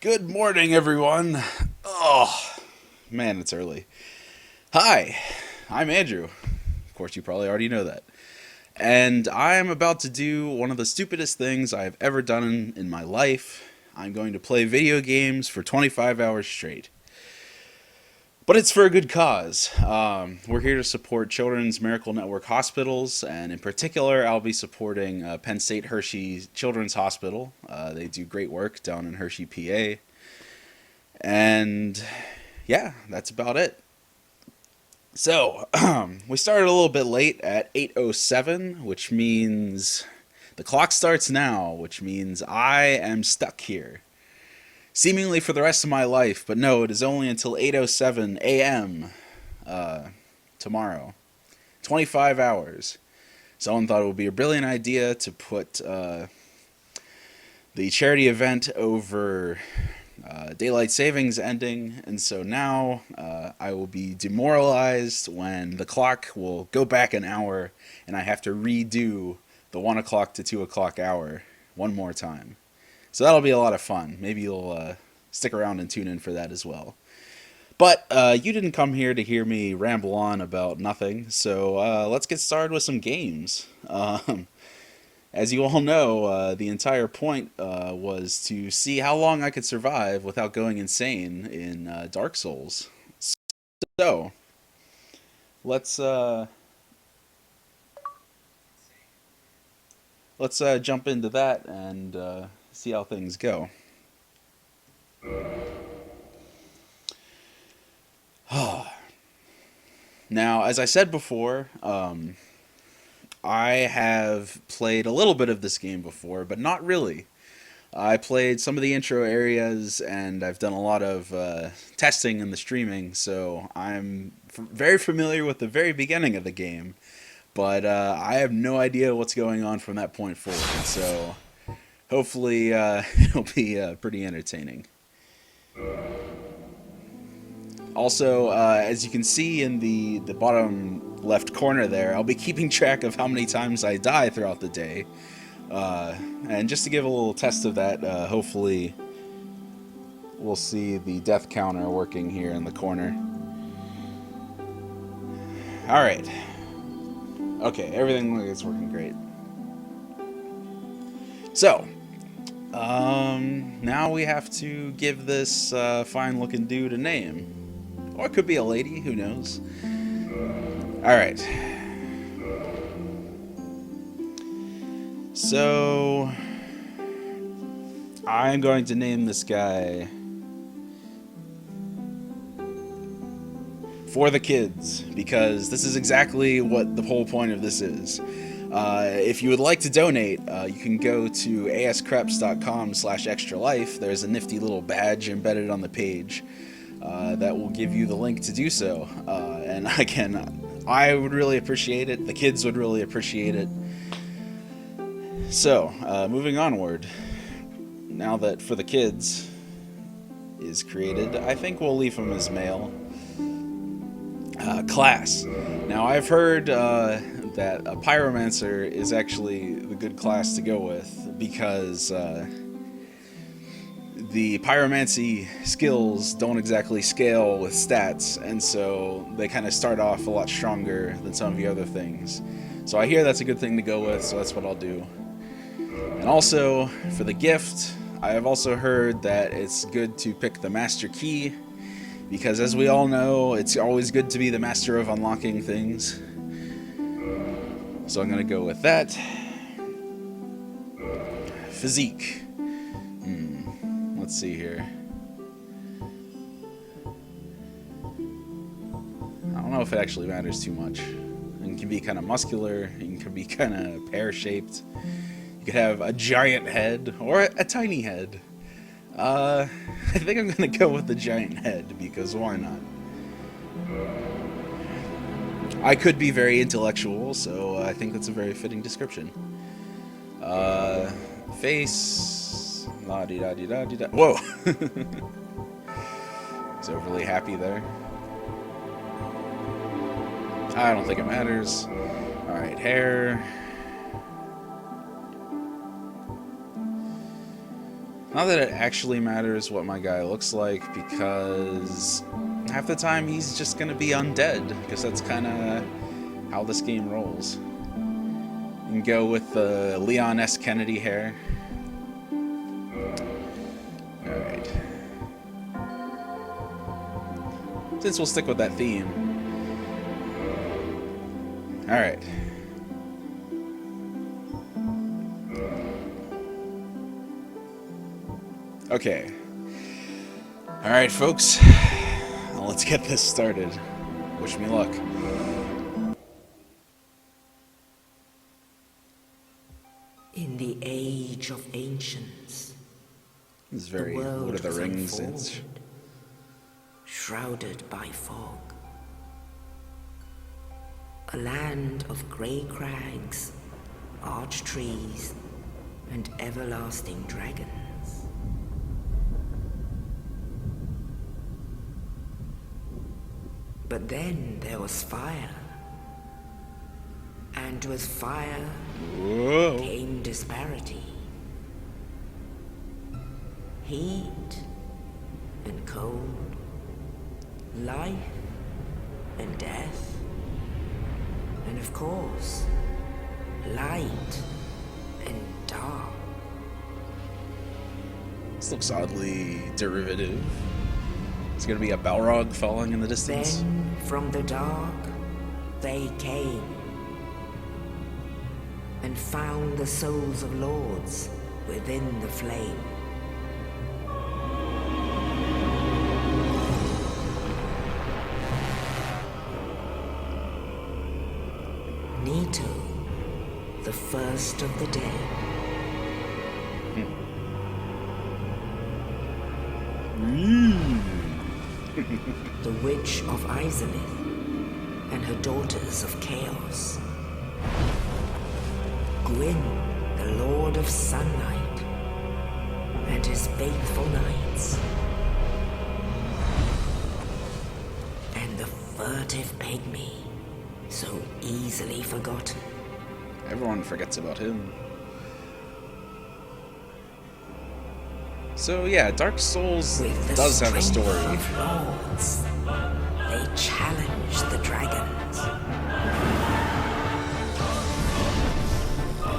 Good morning, everyone. Oh, man, it's early. Hi, I'm Andrew. Of course, you probably already know that. And I am about to do one of the stupidest things I have ever done in my life. I'm going to play video games for 25 hours straight. But it's for a good cause. We're here to support Children's Miracle Network hospitals, and in particular, I'll be supporting Penn State Hershey Children's Hospital. They do great work down in Hershey, PA. And yeah, that's about it. So, we started a little bit late at 8:07, which means the clock starts now, which means I am stuck here. Seemingly for the rest of my life, but no, it is only until 8:07 a.m. Tomorrow. 25 hours. Someone thought it would be a brilliant idea to put the charity event over daylight savings ending, and so now I will be demoralized when the clock will go back an hour and I have to redo the 1 o'clock to 2 o'clock hour one more time. So that'll be a lot of fun. Maybe you'll stick around and tune in for that as well. But you didn't come here to hear me ramble on about nothing, so let's get started with some games. As you all know, the entire point was to see how long I could survive without going insane in Dark Souls. So, let's jump into that and see how things go. Now, as I said before, I have played a little bit of this game before, but not really. I played some of the intro areas, and I've done a lot of testing in the streaming, so I'm very familiar with the very beginning of the game, but I have no idea what's going on from that point forward, so hopefully it'll be pretty entertaining. Also, as you can see in the bottom left corner there, I'll be keeping track of how many times I die throughout the day. And just to give a little test of that, hopefully we'll see the death counter working here in the corner. Alright. Okay, everything is working great. So, now we have to give this fine-looking dude a name. Or it could be a lady, who knows. Alright. So, I'm going to name this guy For the Kids, because this is exactly what the whole point of this is. If you would like to donate, you can go to askreps.com/extralife. There's a nifty little badge embedded on the page that will give you the link to do so. And again, I would really appreciate it. The kids would really appreciate it. So, moving onward. Now that For the Kids is created, I think we'll leave him as male. Class. Now, I've heard that a pyromancer is actually the good class to go with because the pyromancy skills don't exactly scale with stats, and so they kind of start off a lot stronger than some of the other things. So I hear that's a good thing to go with, so that's what I'll do. And also, for the gift, I have also heard that it's good to pick the master key, because as we all know, it's always good to be the master of unlocking things. So I'm going to go with that. Physique. Let's see here. I don't know if it actually matters too much. It can be kind of muscular, it can be kind of pear-shaped. You could have a giant head or a tiny head. I think I'm gonna go with the giant head because why not? I could be very intellectual, so I think that's a very fitting description. Face. La di da di da di da. Whoa! He's overly happy there. I don't think it matters. Alright, hair. Not that it actually matters what my guy looks like, because half the time he's just gonna be undead, because that's kind of how this game rolls. You can go with the Leon S. Kennedy hair. Alright. Since we'll stick with that theme. Alright. Okay. Alright, folks. Well, let's get this started. Wish me luck. In the age of ancients, This is very the world Lord of the was Rings. unfolded, shrouded by fog. A land of grey crags, arched trees, and everlasting dragons. But then there was fire. And with fire Whoa. came disparity. Heat and cold, life and death, and of course, light and dark. This looks oddly derivative. It's gonna be a Balrog falling in the distance. Then from the dark they came and found the souls of lords within the flame. Nito, the first of the dead. The Witch of Izalith and her daughters of Chaos. Gwyn, the Lord of Sunlight, and his faithful knights. And the furtive pygmy, so easily forgotten. Everyone forgets about him. So yeah, Dark Souls With the does have a strength story. of lords, they challenge the dragons.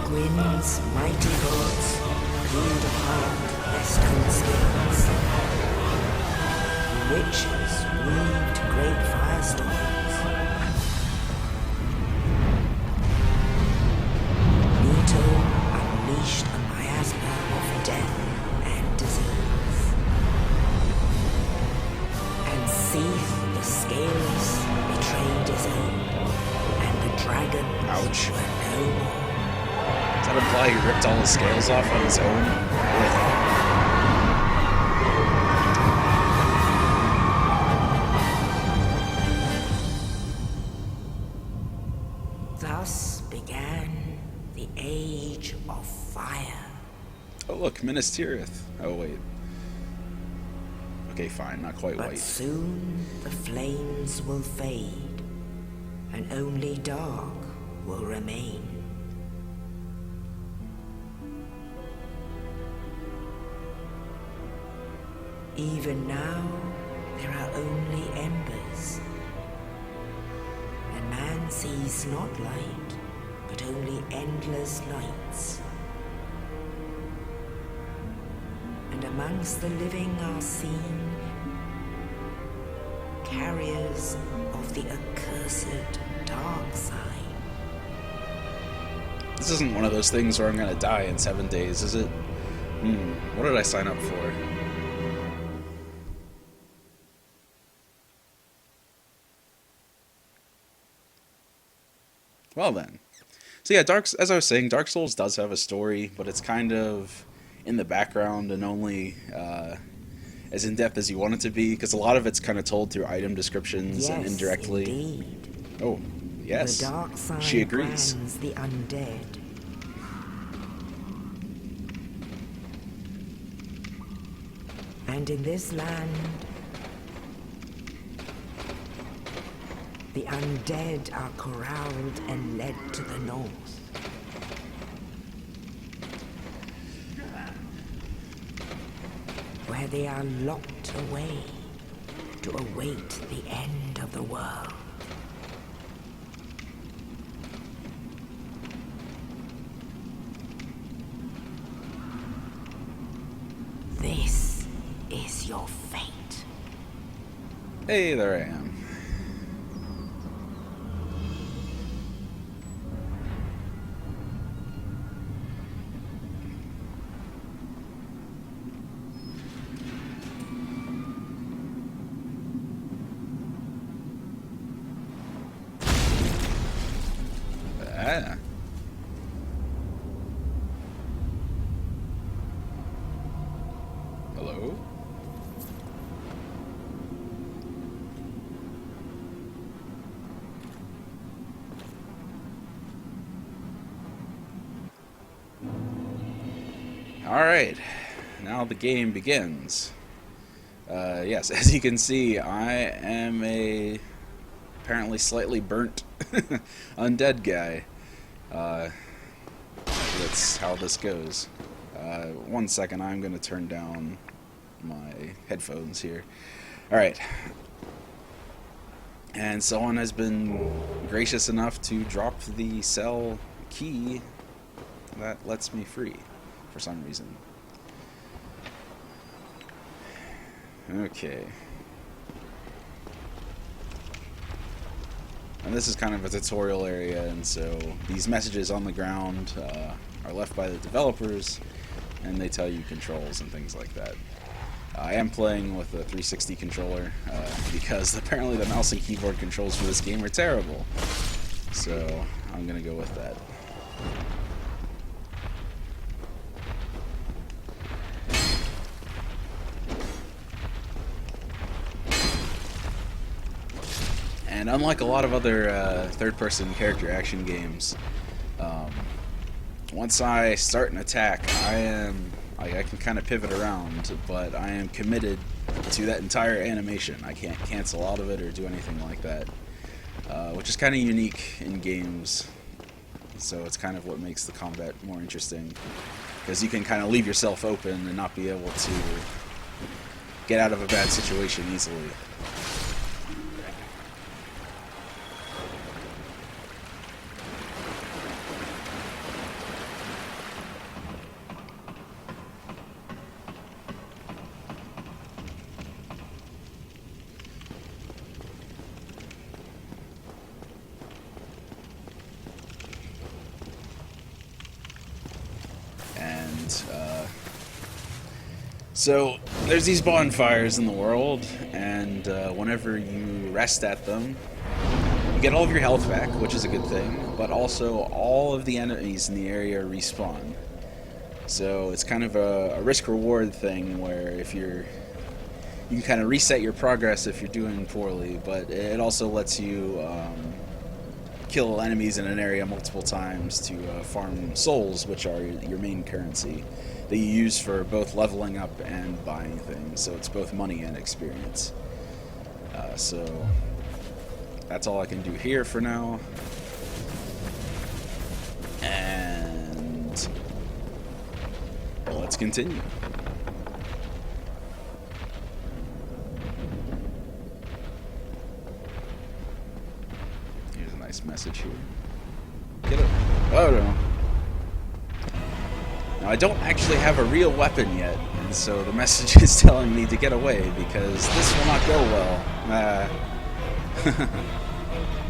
Gwyn's mighty lords peeled apart their stone skills. Witches weaved great firestorms. Nito unleashed a miasma of death and disease. And Seath, the scales, betrayed his own, and the dragons Ouch. were no more. Does that imply he ripped all his scales off on his own? Thus began the Age of Fire. Oh look, Minas Tirith. Oh wait. Okay, fine, not quite But white. soon the flames will fade, and only dark will remain. Even now, there are only embers, and man sees not light, but only endless nights. And amongst the living are seen carriers of the accursed dark side. This isn't one of those things where I'm gonna die in 7 days, is it? What did I sign up for? Well then. So yeah, as I was saying, Dark Souls does have a story, but it's kind of in the background and only as in-depth as you want it to be, because a lot of it's kind of told through item descriptions and indirectly. Indeed. Oh, yes. The dark side She agrees. brands the undead. And in this land, the undead are corralled and led to the north. where they are locked away to await the end of the world. This is your fate. Hey, there I am. Ah. Hello? Alright, now the game begins. Yes, as you can see, I am a apparently slightly burnt undead guy. That's how this goes. 1 second, I'm going to turn down my headphones here. Alright. And someone has been gracious enough to drop the cell key that lets me free for some reason. Okay. And this is kind of a tutorial area, and so these messages on the ground are left by the developers, and they tell you controls and things like that. I am playing with a 360 controller because apparently the mouse and keyboard controls for this game are terrible. So I'm going to go with that. And unlike a lot of other third-person character action games, once I start an attack, I can kind of pivot around, but I am committed to that entire animation. I can't cancel out of it or do anything like that, which is kind of unique in games. So it's kind of what makes the combat more interesting, because you can kind of leave yourself open and not be able to get out of a bad situation easily. So there's these bonfires in the world, and whenever you rest at them, you get all of your health back, which is a good thing, but also all of the enemies in the area respawn. So it's kind of a risk-reward thing where you can kind of reset your progress if you're doing poorly, but it also lets you kill enemies in an area multiple times to farm souls, which are your main currency that you use for both leveling up and buying things. So it's both money and experience. So that's all I can do here for now. And let's continue. Here's a nice message here. Get it. Oh no. Now, I don't actually have a real weapon yet, and so the message is telling me to get away because this will not go well.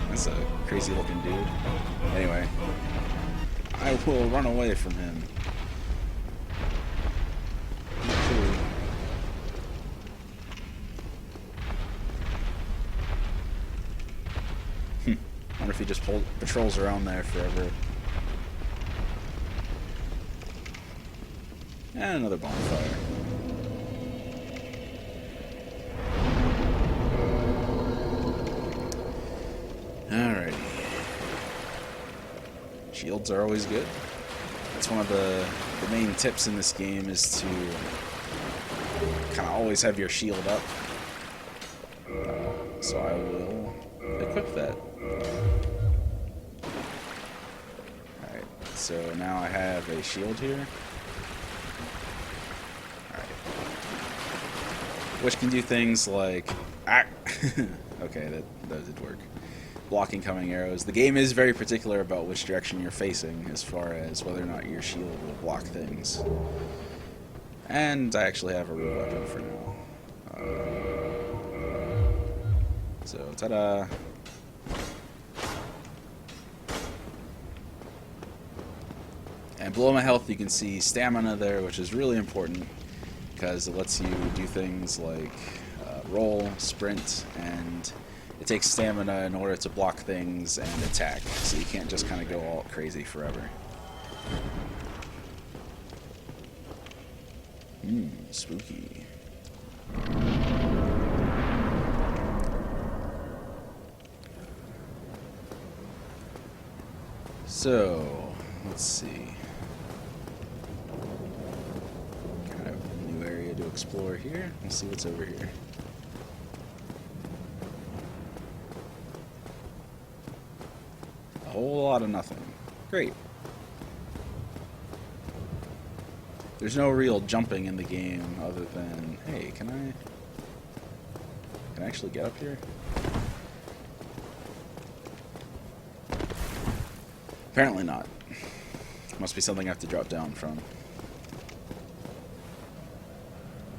That's a crazy looking dude. Anyway, I will run away from him. Wonder if he just patrols around there forever. And another bonfire. Alrighty. Shields are always good. That's one of the main tips in this game, is to kind of always have your shield up. So I will equip that. Alright, so now I have a shield here. which can do things like... Ah! Okay, that did work. Blocking coming arrows. The game is very particular about which direction you're facing as far as whether or not your shield will block things. And I actually have a real weapon for now. So, ta-da! And below my health you can see stamina there, which is really important because it lets you do things like roll, sprint, and it takes stamina in order to block things and attack, so you can't just kind of go all crazy forever. Spooky. So, let's see. Kind of a new area to explore here. Let's see what's over here. A whole lot of nothing. Great. There's no real jumping in the game other than, hey, can I actually get up here? Apparently not. Must be something I have to drop down from.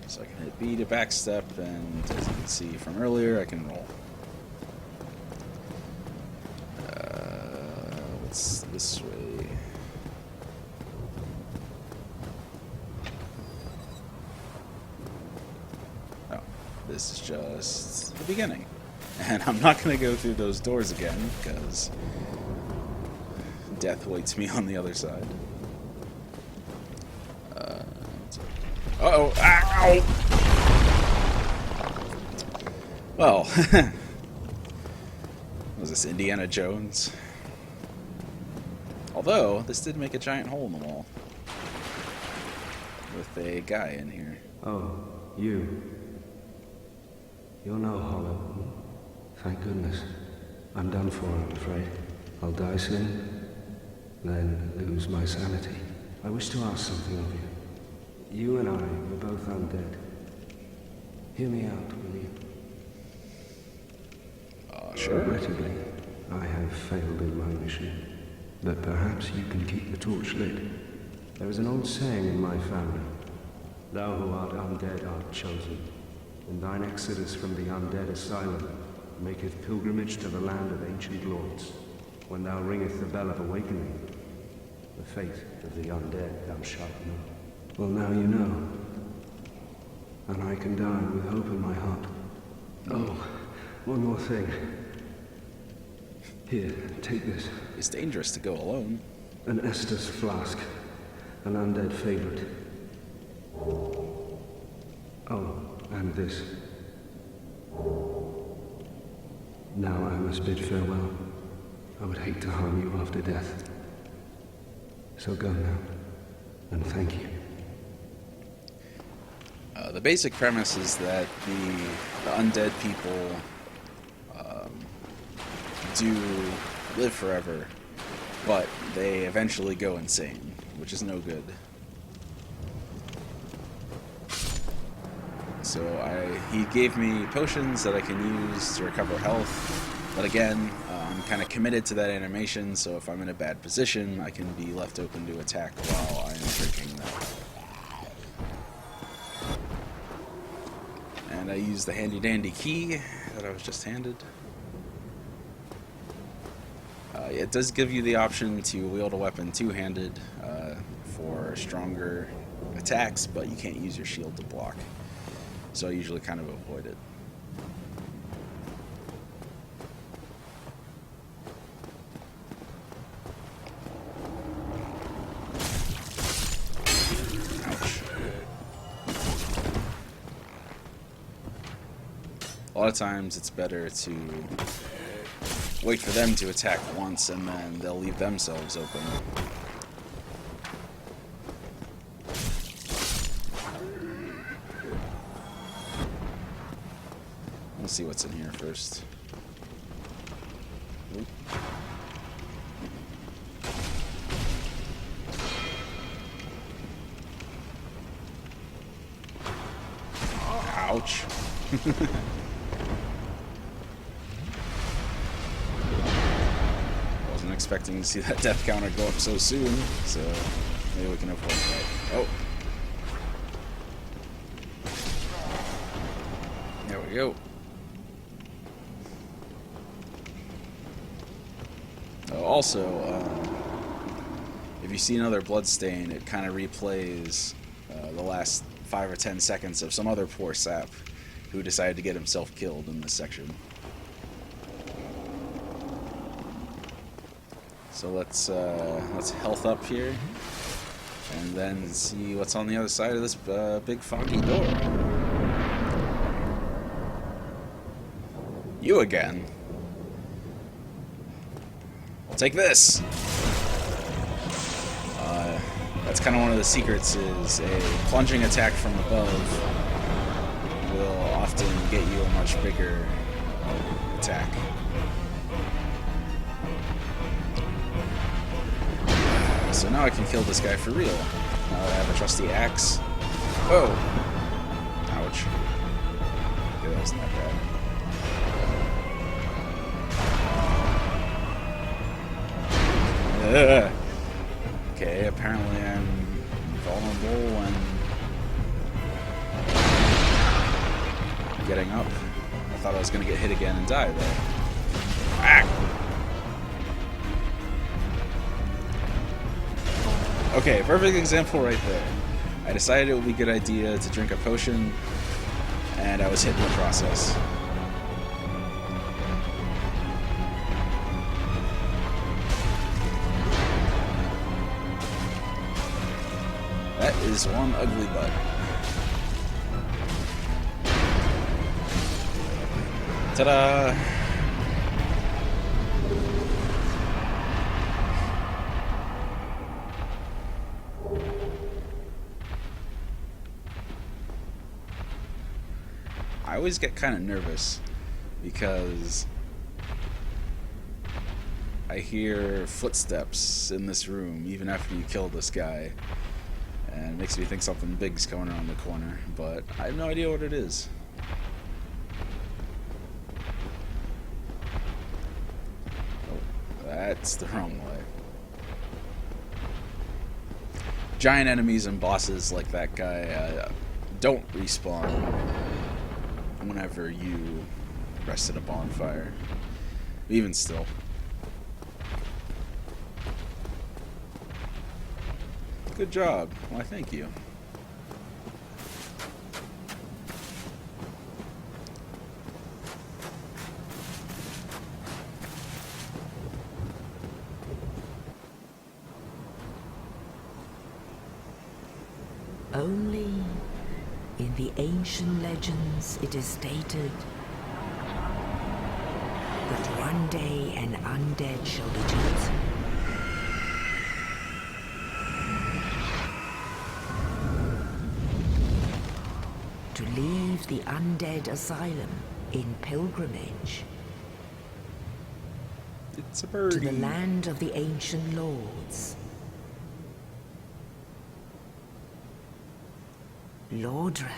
So I can hit B to backstep, and as you can see from earlier, I can roll. What's this way? Oh, this is just the beginning. And I'm not going to go through those doors again, because death waits me on the other side. Uh-oh! Ow! Well, was this Indiana Jones? Although, this did make a giant hole in the wall. With a guy in here. Oh, you. You're no hollow. Thank goodness. I'm done for, I'm afraid. I'll die soon, then lose my sanity. I wish to ask something of you. You and I were both undead. Hear me out, will you? Sure. Regrettably, I have failed in my mission. But perhaps you can keep the torch lit. There is an old saying in my family. Thou who art undead art chosen. In thine exodus from the undead asylum, maketh pilgrimage to the land of ancient lords. When thou ringeth the bell of awakening, the fate of the undead thou shalt know. Well, now you know. And I can die with hope in my heart. Oh, one more thing. Here, take this. It's dangerous to go alone. An Estus flask. An undead favorite. Oh, and this. Now I must bid farewell. I would hate to harm you after death. So go now, and thank you. The basic premise is that the undead people do live forever, but they eventually go insane, which is no good. So he gave me potions that I can use to recover health, but again, I'm kind of committed to that animation, so if I'm in a bad position, I can be left open to attack while I am drinking that. And I use the handy-dandy key that I was just handed. It does give you the option to wield a weapon two-handed for stronger attacks, but you can't use your shield to block. So I usually kind of avoid it. Ouch. A lot of times it's better to wait for them to attack once and then they'll leave themselves open. Let's see what's in here first. Oop. Ouch. Ouch. Wasn't expecting to see that death counter go up so soon, so maybe we can avoid that. Oh. There we go. Also, if you see another bloodstain, it kind of replays the last 5 or 10 seconds of some other poor sap who decided to get himself killed in this section. So let's health up here, and then see what's on the other side of this big foggy door. You again. I'll take this. That's kind of one of the secrets, is a plunging attack from above will often get you a much bigger attack. So now I can kill this guy for real. Now that I have a trusty axe. Whoa! Ouch. Okay, that wasn't that bad. Okay, apparently I'm vulnerable when getting up. I thought I was going to get hit again and die there. Ah! Okay, perfect example right there. I decided it would be a good idea to drink a potion, and I was hit in the process. That is one ugly butt. Ta-da! I always get kind of nervous because I hear footsteps in this room even after you kill this guy. And it makes me think something big's coming around the corner, but I have no idea what it is. Oh, that's the wrong way. Giant enemies and bosses like that guy don't respawn whenever you rest at a bonfire. Even still. Good job. Why, thank you. Only in the ancient legends it is stated that one day an undead shall be chosen. To leave the undead asylum in pilgrimage It's a birdie. to the land of the ancient lords. Lordran.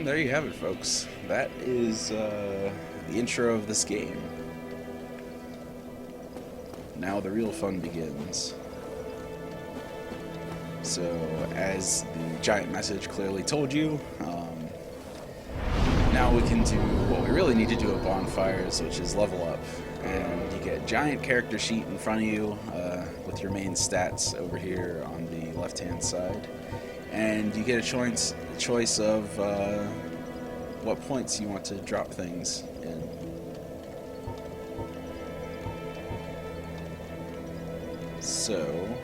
There you have it, folks. That is the intro of this game. Now the real fun begins. So, as the giant message clearly told you, now we can do what we really need to do at bonfires, which is level up. And you get a giant character sheet in front of you with your main stats over here on the left-hand side. And you get a choice of what points you want to drop things in. So,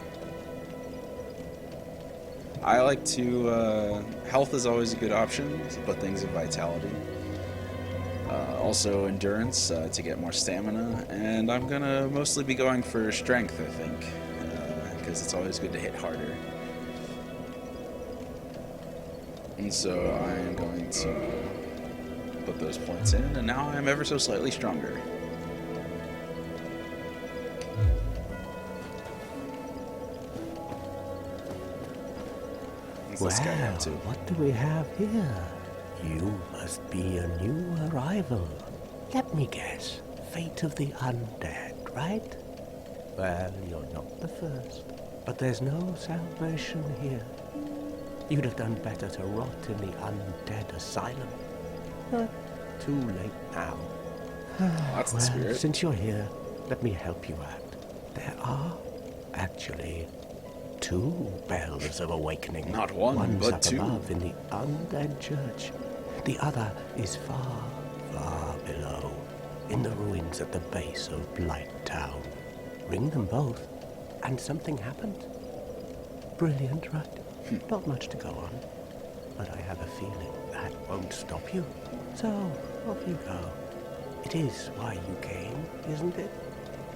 I like to, health is always a good option to put things in vitality. Also endurance to get more stamina, and I'm gonna mostly be going for strength, I think, because it's always good to hit harder. And so I am going to put those points in, and now I'm ever so slightly stronger. What's this guy up to? What do we have here? You must be a new arrival. Let me guess. Fate of the undead, right? Well, you're not the first. But there's no salvation here. You'd have done better to rot in the undead asylum. But too late now. That's the spirit. Since you're here, let me help you out. There are actually 2 bells of awakening. Not one, One's but up 2. above in the undead church. The other is far, far below, in the ruins at the base of Blight Town. Ring them both, and something happens. Brilliant, right? Not much to go on, but I have a feeling that won't stop you. So, off you go. It is why you came, isn't it?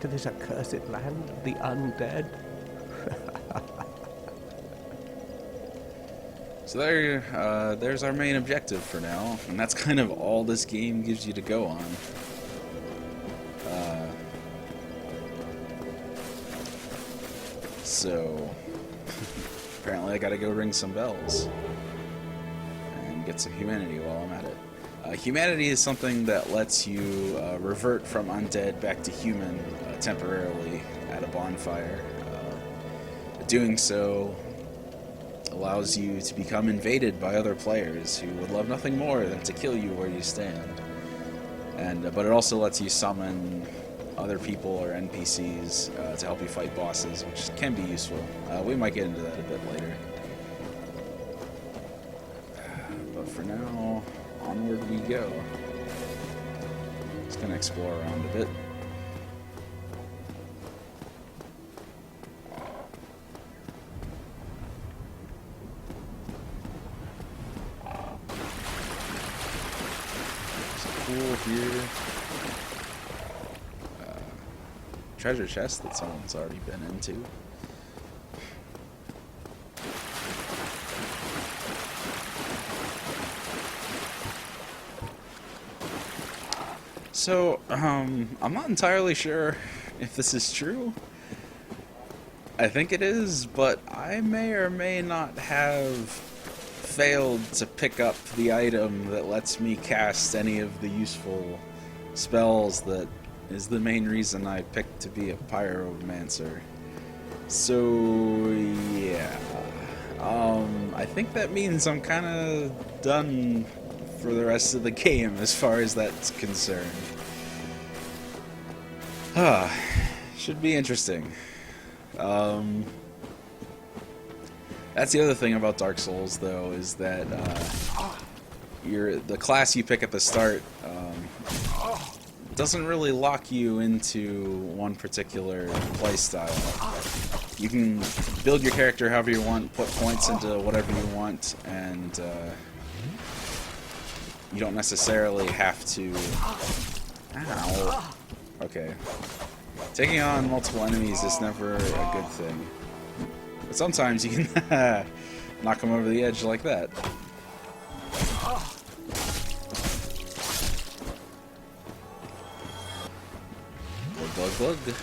To this accursed land of the undead? So there's our main objective for now, and that's kind of all this game gives you to go on. So apparently I gotta go ring some bells and get some humanity while I'm at it. Humanity is something that lets you revert from undead back to human temporarily at a bonfire. Doing so allows you to become invaded by other players who would love nothing more than to kill you where you stand. But it also lets you summon other people or NPCs to help you fight bosses, which can be useful. We might get into that a bit later. But for now, onward we go. Just gonna explore around a bit. Here. Treasure chest that someone's already been into. So, I'm not entirely sure if this is true. I think it is, but I may or may not have failed to pick up the item that lets me cast any of the useful spells that is the main reason I picked to be a pyromancer. So yeah, I think that means I'm kind of done for the rest of the game as far as that's concerned. Should be interesting. That's the other thing about Dark Souls, though, is that the class you pick at the start doesn't really lock you into one particular playstyle. You can build your character however you want, put points into whatever you want, and you don't necessarily have to... Ow. Okay. Taking on multiple enemies is never a good thing. But sometimes you can knock them over the edge like that. Glug, glug, glug.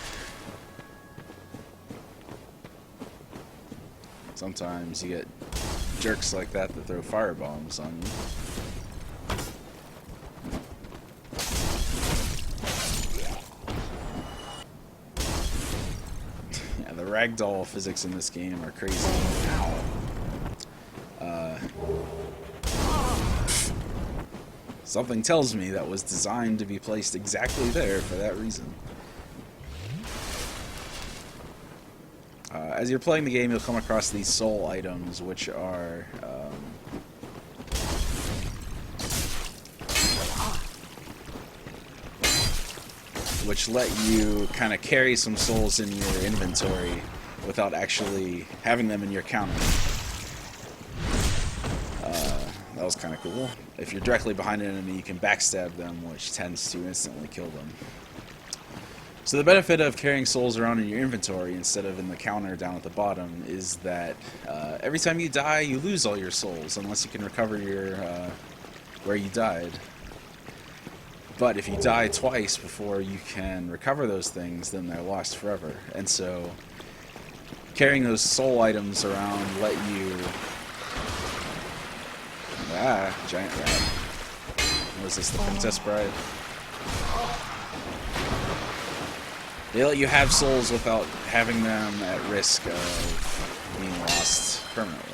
Sometimes you get jerks like that that throw firebombs on you. Yeah, the ragdoll physics in this game are crazy. Something tells me that was designed to be placed exactly there for that reason. As you're playing the game, you'll come across these soul items, which are which let you kind of carry some souls in your inventory without actually having them in your counter. was kind of cool. If you're directly behind an enemy, you can backstab them, which tends to instantly kill them. So the benefit of carrying souls around in your inventory instead of in the counter down at the bottom is that every time you die, you lose all your souls, unless you can recover your where you died. But if you die twice before you can recover those things, then they're lost forever. And so carrying those soul items around let you... giant rat. Was this the Princess Bride? They let you have souls without having them at risk of being lost permanently.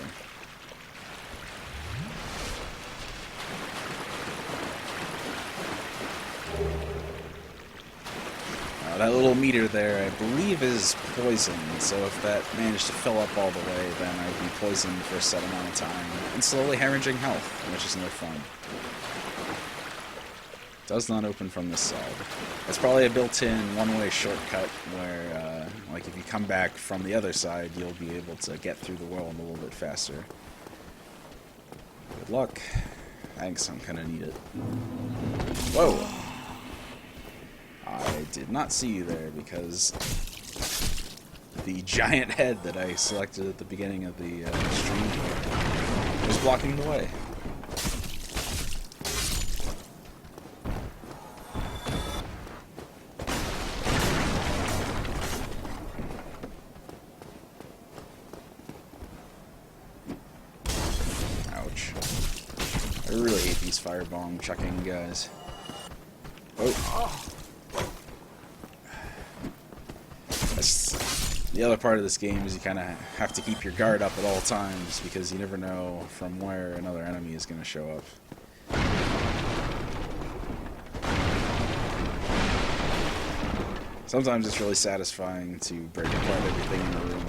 That little meter there, I believe, is poison, so if that managed to fill up all the way, then I'd be poisoned for a set amount of time, and slowly hemorrhaging health, which is no fun. Does not open from this side. It's probably a built-in one-way shortcut where, like, if you come back from the other side, you'll be able to get through the world a little bit faster. Good luck. Thanks, I'm gonna need it. Whoa! I did not see you there because the giant head that I selected at the beginning of the stream was blocking the way. Ouch. I really hate these firebomb chucking guys. Oh. The other part of this game is you kind of have to keep your guard up at all times because you never know from where another enemy is going to show up. Sometimes it's really satisfying to break apart everything in the room.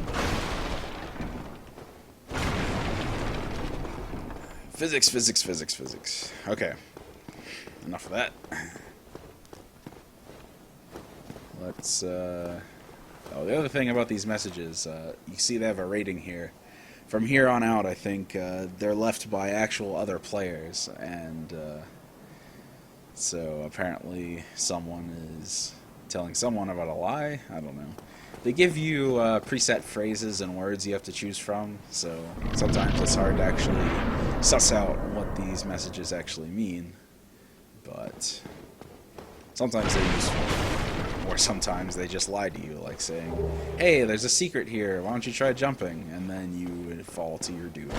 Physics, physics, physics, physics. Okay. Enough of that. Let's, Oh, the other thing about these messages, you see they have a rating here. From here on out, I think they're left by actual other players, and so apparently someone is telling someone about a lie. I don't know. They give you preset phrases and words you have to choose from, so sometimes it's hard to actually suss out what these messages actually mean, but sometimes they're useful. Or sometimes they just lie to you, like saying, hey, there's a secret here, why don't you try jumping? And then you would fall to your doom.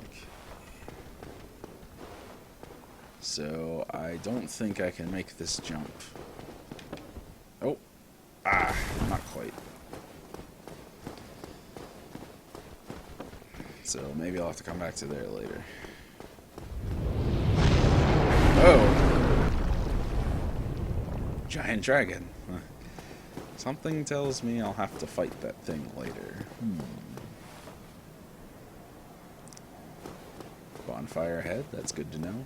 Okay. So, I don't think I can make this jump. Oh. Not quite. So, maybe I'll have to come back to there later. Oh! Giant dragon. Something tells me I'll have to fight that thing later. Bonfire ahead, that's good to know.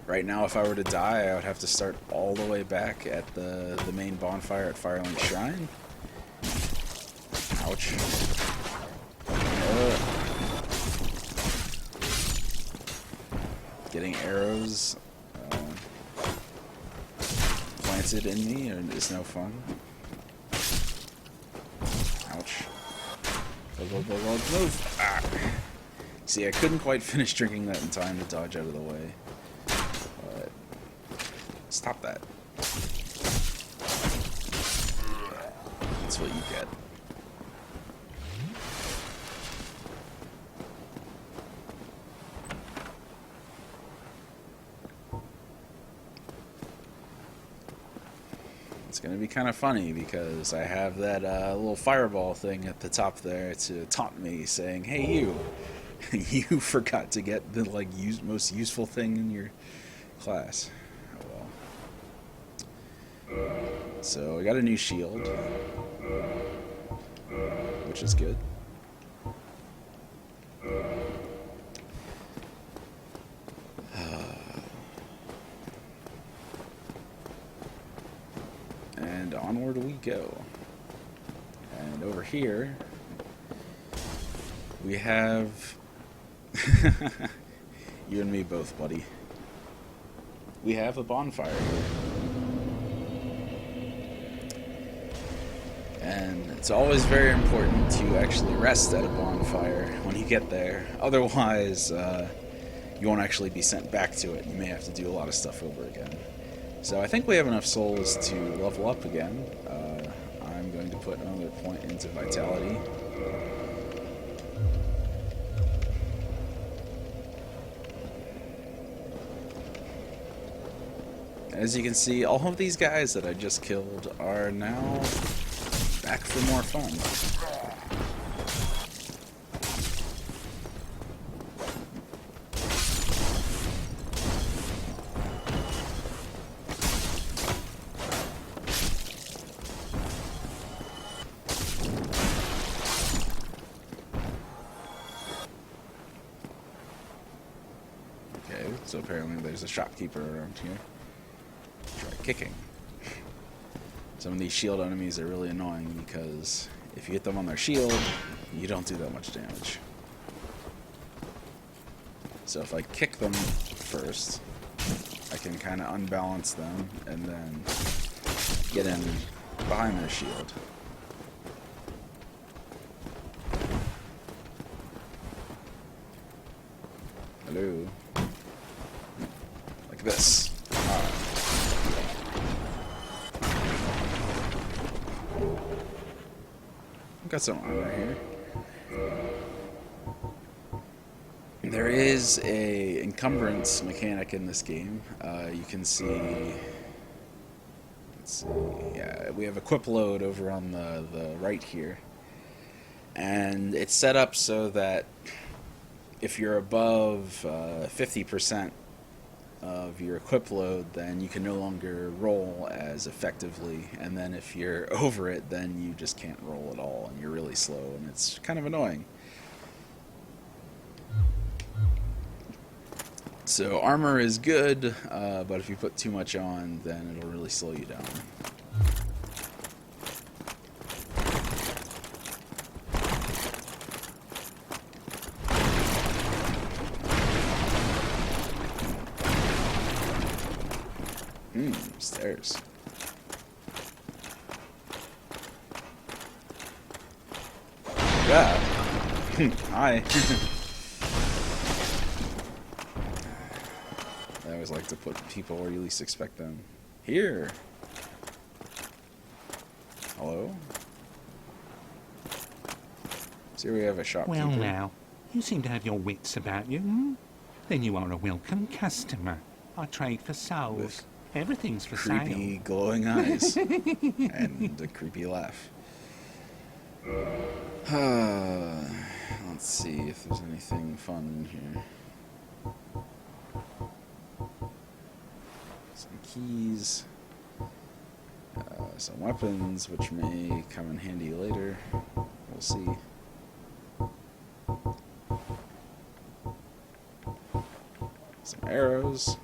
Right now, if I were to die, I would have to start all the way back at the main bonfire at Firelink Shrine. Ouch. Getting arrows planted in me is no fun. Ouch. Go, move! Ah. See, I couldn't quite finish drinking that in time to dodge out of the way. But stop that. That's what you get. It's going to be kind of funny because I have that little fireball thing at the top there to taunt me, saying, "Hey, you, you forgot to get the most useful thing in your class." Oh well. So I got a new shield, which is good. And onward we go. over here, we have... You and me both, buddy. We have a bonfire here. And it's always very important to actually rest at a bonfire when you get there. Otherwise, you won't actually be sent back to it. You may have to do a lot of stuff over again. So I think we have enough souls to level up again. I'm going to put another point into vitality. As you can see, all of these guys that I just killed are now back for more fun. Okay, so apparently there's a shopkeeper around here. Try kicking. Some of these shield enemies are really annoying because if you hit them on their shield, you don't do that much damage. So if I kick them first, I can kind of unbalance them and then get in behind their shield. Hello. Like this. Got some armor here. There is a encumbrance mechanic in this game. You can see. Let's see. Yeah, we have equip load over on the right here, and it's set up so that if you're above 50% of your equip load, then you can no longer roll as effectively, and then if you're over it, then you just can't roll at all, and you're really slow, and it's kind of annoying. So armor is good, but if you put too much on, then it'll really slow you down. Stairs. Yeah. Hi. I always like to put people where you least expect them. Here. Hello? So we have a shopkeeper. Well now, you seem to have your wits about you, hmm? Then you are a welcome customer. I trade for souls. With Everything's for creepy sale. glowing eyes and a creepy laugh. Let's see if there's anything fun in here. Some keys, some weapons, which may come in handy later. We'll see. Some arrows.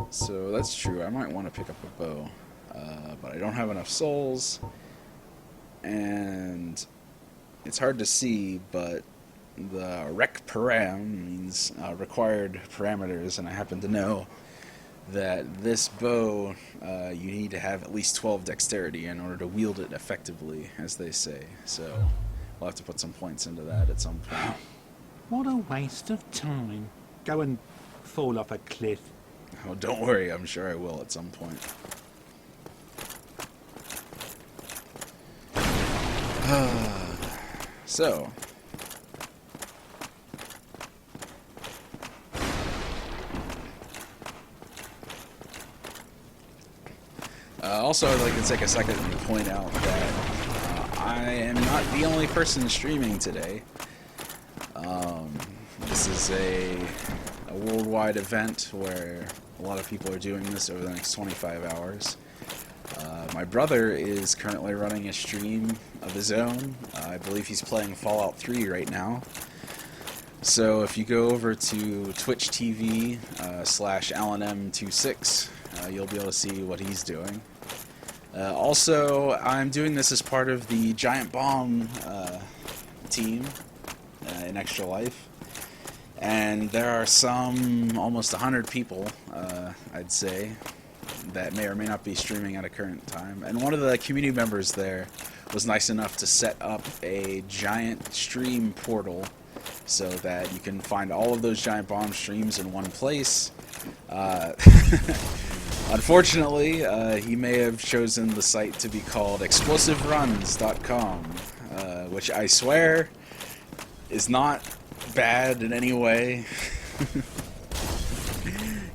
So that's true. I might want to pick up a bow, but I don't have enough souls, and it's hard to see, but the rec param means required parameters, and I happen to know that this bow, you need to have at least 12 dexterity in order to wield it effectively, as they say. So we'll have to put some points into that at some point. What a waste of time. Go and fall off a cliff. Oh, don't worry, I'm sure I will at some point. So. Also, I'd like to take a second to point out that I am not the only person streaming today. This is a worldwide event where a lot of people are doing this over the next 25 hours. My brother is currently running a stream of his own. I believe he's playing Fallout 3 right now. So if you go over to Twitch TV /AlanM26, you'll be able to see what he's doing. Also, I'm doing this as part of the Giant Bomb team in Extra Life. And there are some almost 100 people, I'd say, that may or may not be streaming at a current time. And one of the community members there was nice enough to set up a giant stream portal so that you can find all of those Giant Bomb streams in one place. Unfortunately, he may have chosen the site to be called explosiveruns.com, which I swear is not bad in any way.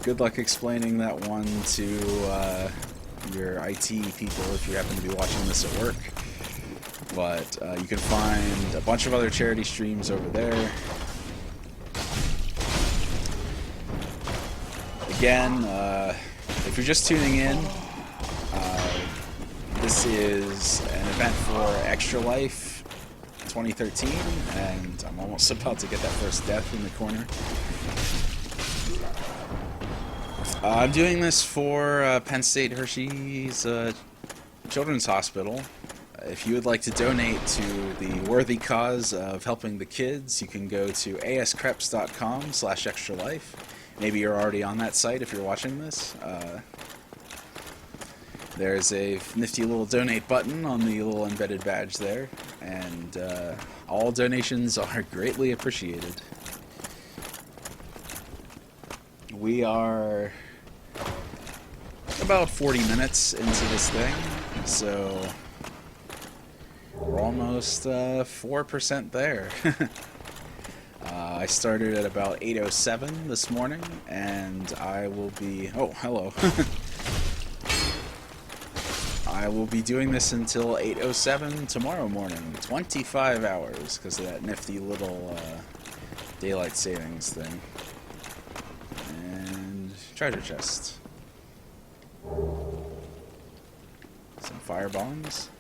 Good luck explaining that one to your IT people if you happen to be watching this at work. But you can find a bunch of other charity streams over there. Again, if you're just tuning in, this is an event for Extra Life 2013, and I'm almost about to get that first death in the corner. I'm doing this for Penn State Hershey's Children's Hospital. If you would like to donate to the worthy cause of helping the kids, you can go to askreps.com/extralife. Maybe you're already on that site if you're watching this. There's a nifty little donate button on the little embedded badge there, and all donations are greatly appreciated. We are about 40 minutes into this thing, so we're almost 4% there. I started at about 8:07 this morning, and I will be... Oh, hello. I will be doing this until 8:07 tomorrow morning. 25 hours, because of that nifty little daylight savings thing. And treasure chest. Some fire bombs,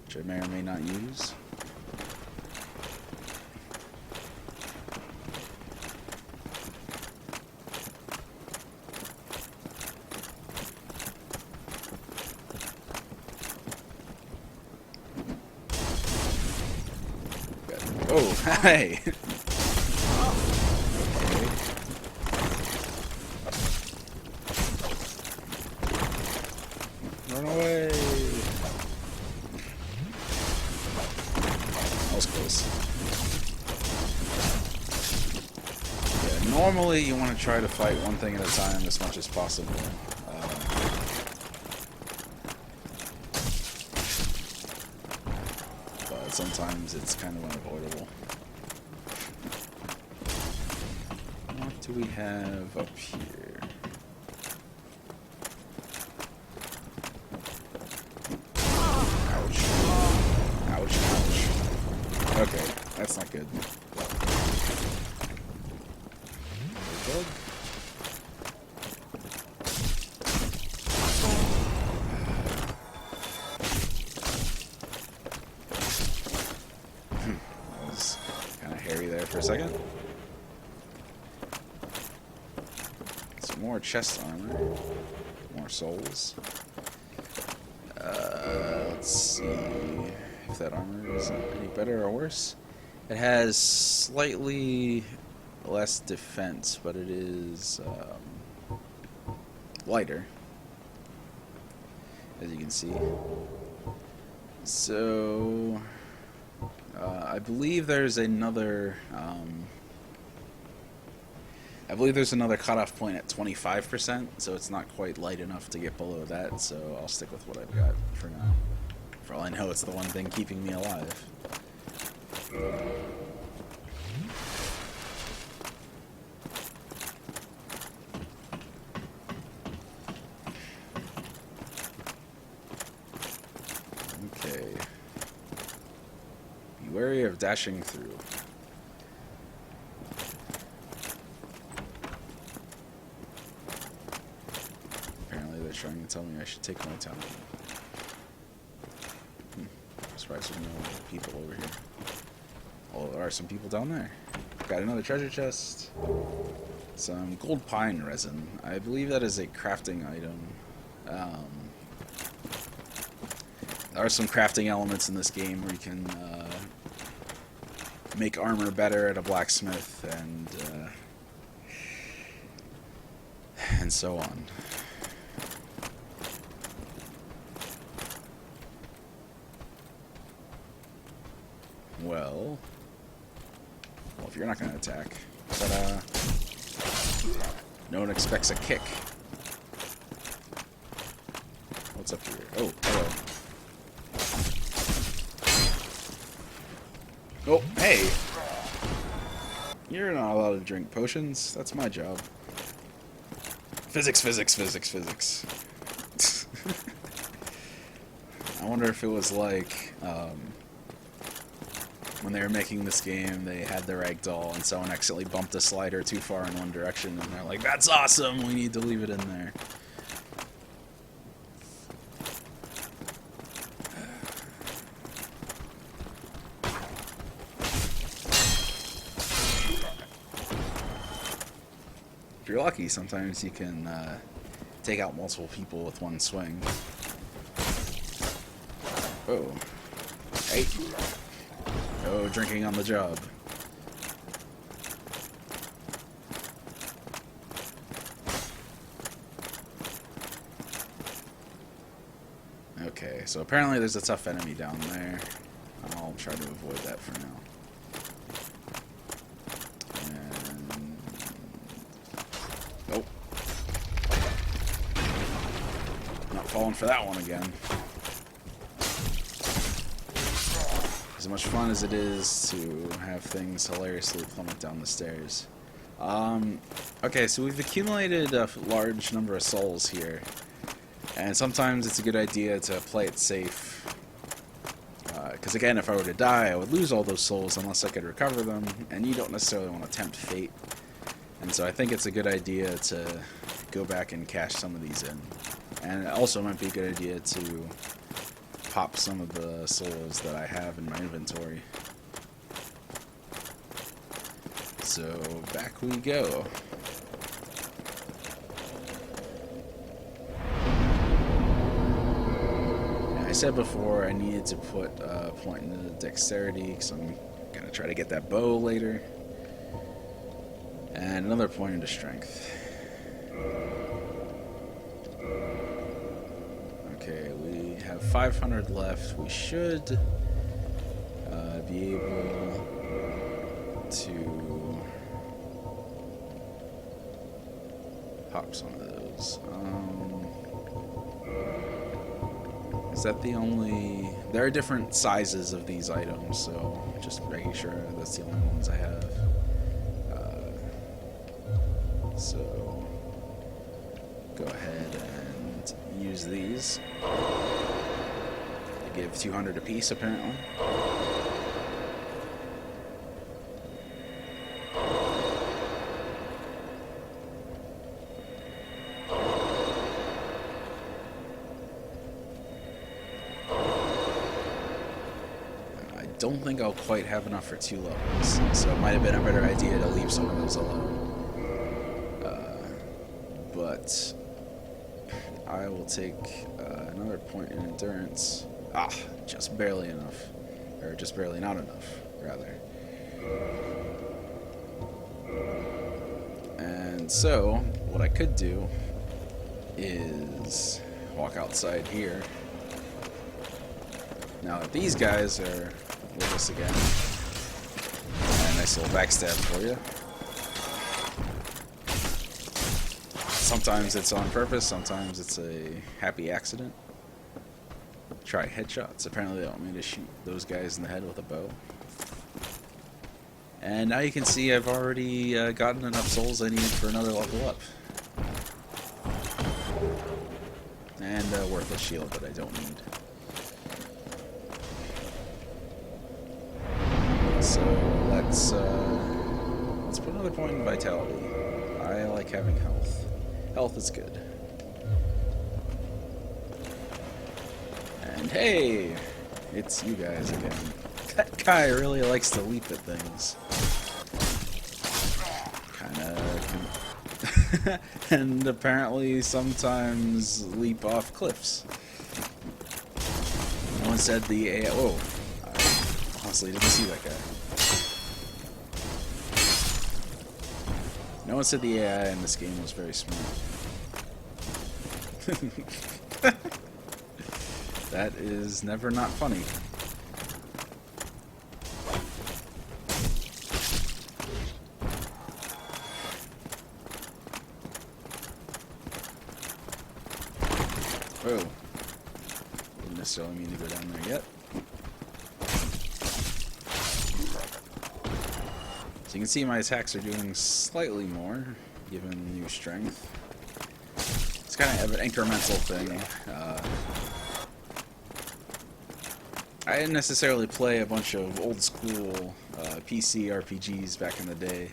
which I may or may not use. Oh, hey! Run away! That was close. Yeah, normally you want to try to fight one thing at a time as much as possible. But sometimes it's kind of unavoidable. What do we have up here? Ouch. Ouch, ouch. Okay, that's not good. Good. That was kind of hairy there for a second. Some more chest armor. More souls. Let's see if that armor is any better or worse. It has slightly less defense, but it is lighter, as you can see. So I believe there's another cutoff point at 25%, so it's not quite light enough to get below that, so I'll stick with what I've got for now. For all I know, it's the one thing keeping me alive. Okay. Be wary of dashing through. Apparently they're trying to tell me I should take my time. I'm surprised there's no people over here. Oh, there are some people down there. Got another treasure chest. some gold pine resin. I believe that is a crafting item. There are some crafting elements in this game where you can make armor better at a blacksmith and so on. Well, if you're not going to attack, but no one expects a kick. What's up here? Oh, hello. Oh, hey! You're not allowed to drink potions. That's my job. Physics, physics, physics, physics. I wonder if it was like, when they were making this game, they had the ragdoll and someone accidentally bumped a slider too far in one direction, and they're like, that's awesome, we need to leave it in there. If you're lucky, sometimes you can take out multiple people with one swing. Oh. Hey. No drinking on the job. Okay, so apparently there's a tough enemy down there. I'll try to avoid that for now. And... oh. Not falling for that one again. As much fun as it is to have things hilariously plummet down the stairs. Okay, so we've accumulated a large number of souls here, and sometimes it's a good idea to play it safe. Because again, if I were to die, I would lose all those souls unless I could recover them, and you don't necessarily want to tempt fate. And so I think it's a good idea to go back and cash some of these in. And it also might be a good idea to pop some of the souls that I have in my inventory. So back we go. I said before I needed to put a point into dexterity because I'm gonna try to get that bow later, and another point into strength. Okay, we have 500 left. We should be able to pop some of those. Is that the only... there are different sizes of these items, so just making sure that's the only ones I have. So go ahead and use these. They give 200 apiece, apparently. I don't think I'll quite have enough for 2 levels, so it might have been a better idea to leave some of those alone. But I will take another point in endurance. Ah, just barely enough. Or just barely not enough, rather. And so, what I could do is walk outside here. Now that these guys are with us again. And a nice little backstab for you. Sometimes it's on purpose, sometimes it's a happy accident. Try headshots. Apparently they want me to shoot those guys in the head with a bow. And now you can see I've already gotten enough souls I need for another level up. And a worthless shield that I don't need. So let's put another point in vitality. I like having health. Health is good. And hey, it's you guys again. That guy really likes to leap at things. and apparently sometimes leap off cliffs. No one said the AI. Whoa! I honestly didn't see that guy. No one said the AI in this game was very smart. That is never not funny. Oh. Didn't necessarily mean to go down there yet. So you can see my attacks are doing slightly more, given new strength. It's kind of an incremental thing. I didn't necessarily play a bunch of old school PC RPGs back in the day.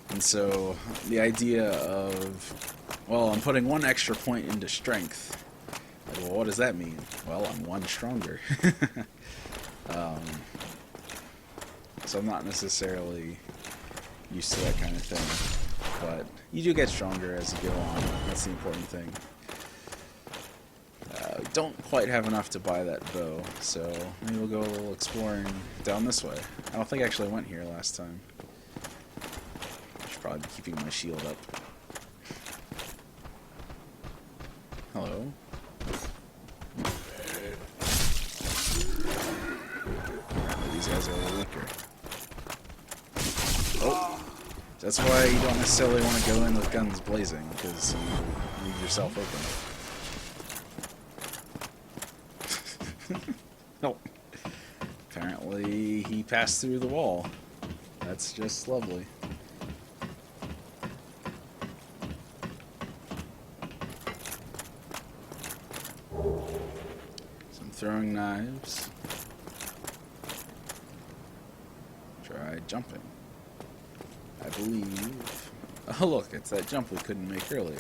And so the idea of, well, I'm putting one extra point into strength. Like, well, what does that mean? Well, I'm one stronger. So I'm not necessarily used to that kind of thing. But you do get stronger as you go on. That's the important thing. Don't quite have enough to buy that bow, so maybe we'll go a little exploring down this way. I don't think I actually went here last time. I should probably be keeping my shield up. Hello. These guys are a little weaker. Oh! That's why you don't necessarily want to go in with guns blazing, because you leave yourself open. Oh. Apparently he passed through the wall. That's just lovely. Some throwing knives. Try jumping. I believe... Oh look, it's that jump we couldn't make earlier.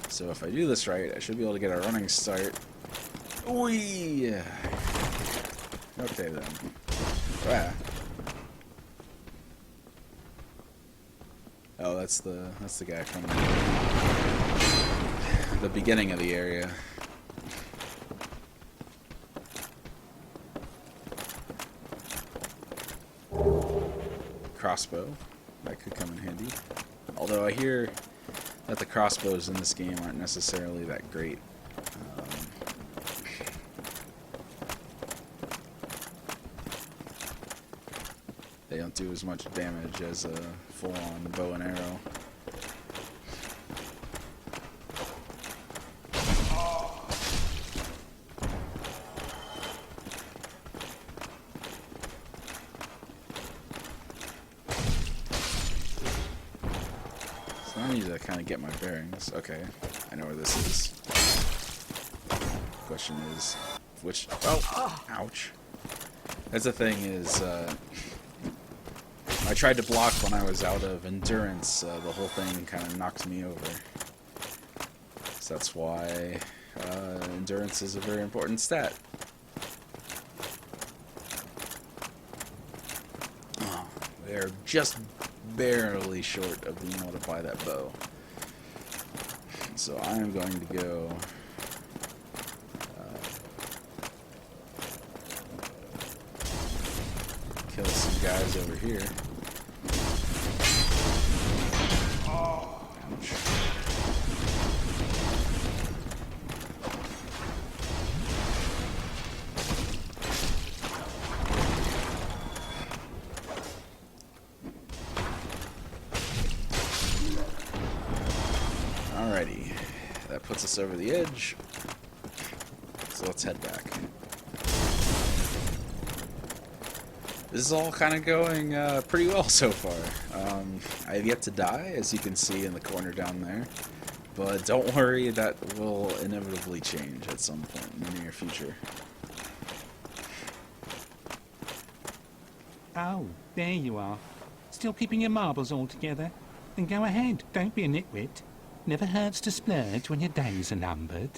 So if I do this right, I should be able to get a running start. Whee! Okay then. Ah. Oh, that's the guy from the beginning of the area. Crossbow. That could come in handy. Although I hear that the crossbows in this game aren't necessarily that great. They don't do as much damage as a full-on bow and arrow. So I need to kind of get my bearings. Okay, I know where this is. Question is, which... Oh! Ouch. That's the thing is, I tried to block when I was out of endurance. The whole thing kind of knocked me over. So that's why endurance is a very important stat. Oh, they're just barely short of being able to buy that bow. So I am going to go... kill some guys over here. Ouch. Alrighty, that puts us over the edge. So let's head back. This is all kind of going pretty well so far. I have yet to die, as you can see in the corner down there. But don't worry, that will inevitably change at some point in the near future. Oh, there you are. Still keeping your marbles all together? Then go ahead, don't be a nitwit. Never hurts to splurge when your days are numbered.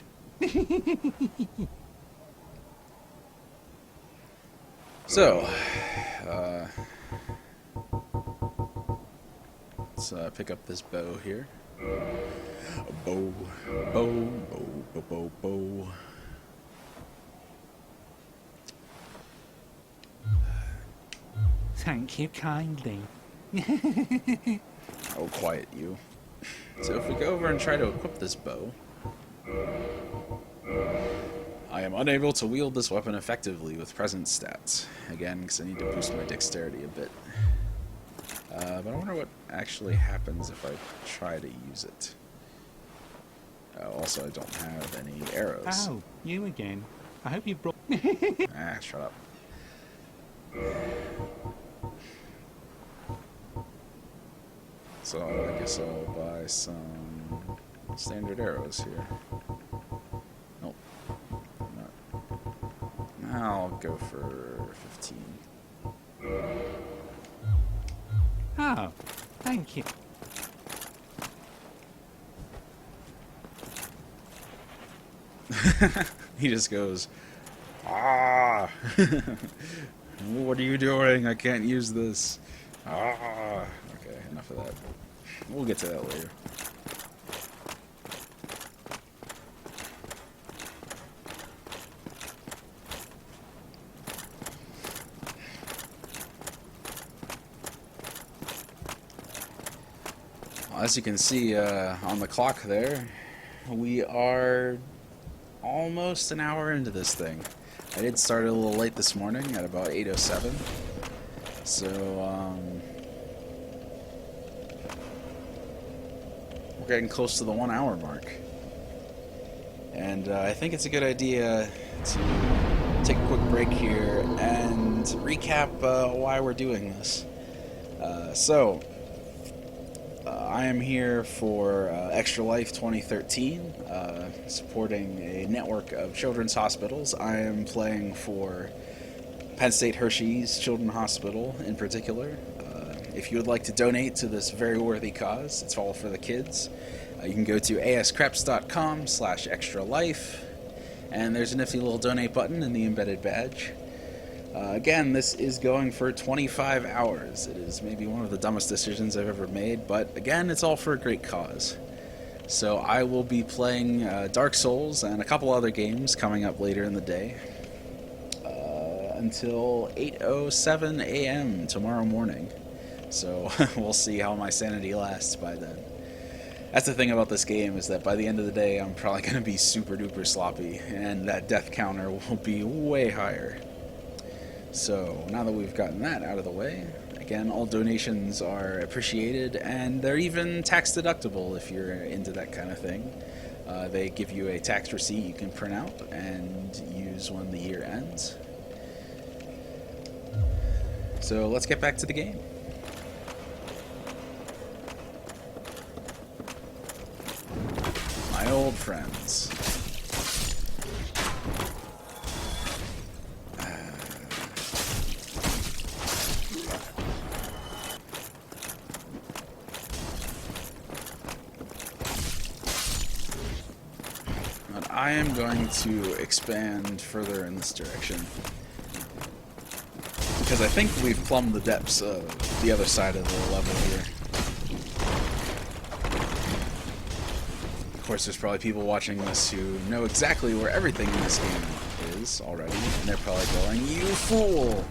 So, Let's pick up this bow here. Bow, bow, bow, bow, bow, bow. Thank you kindly. Oh, quiet you. So if we go over and try to equip this bow, I am unable to wield this weapon effectively with present stats. Again, because I need to boost my dexterity a bit. But I wonder what actually happens if I try to use it. Also, I don't have any arrows. Oh, you again. I hope you brought... Ah, shut up. So I guess I'll buy some standard arrows here. Nope. Not. I'll go for 15. Oh, thank you. He just goes, ah! What are you doing? I can't use this. Ah! Okay, enough of that. We'll get to that later. Well, as you can see on the clock there, we are almost an hour into this thing. I did start a little late this morning at about 8:07. So, we're getting close to the 1 hour mark. And I think it's a good idea to take a quick break here and recap why we're doing this. I am here for Extra Life 2013, supporting a network of children's hospitals. I am playing for Penn State Hershey's Children's Hospital in particular. If you would like to donate to this very worthy cause, it's all for the kids. You can go to askreps.com/extralife, and there's a nifty little donate button in the embedded badge. Again, this is going for 25 hours. It is maybe one of the dumbest decisions I've ever made, but again, it's all for a great cause. So I will be playing Dark Souls and a couple other games coming up later in the day until 8:07 a.m. tomorrow morning. So we'll see how my sanity lasts by then. That's the thing about this game, is that by the end of the day, I'm probably going to be super duper sloppy, and that death counter will be way higher. So, now that we've gotten that out of the way, again, all donations are appreciated, and they're even tax deductible if you're into that kind of thing. They give you a tax receipt you can print out and use when the year ends. So, let's get back to the game. My old friends. I am going to expand further in this direction, because I think we've plumbed the depths of the other side of the level here. Of course, there's probably people watching this who know exactly where everything in this game is already, and they're probably going, "You fool!"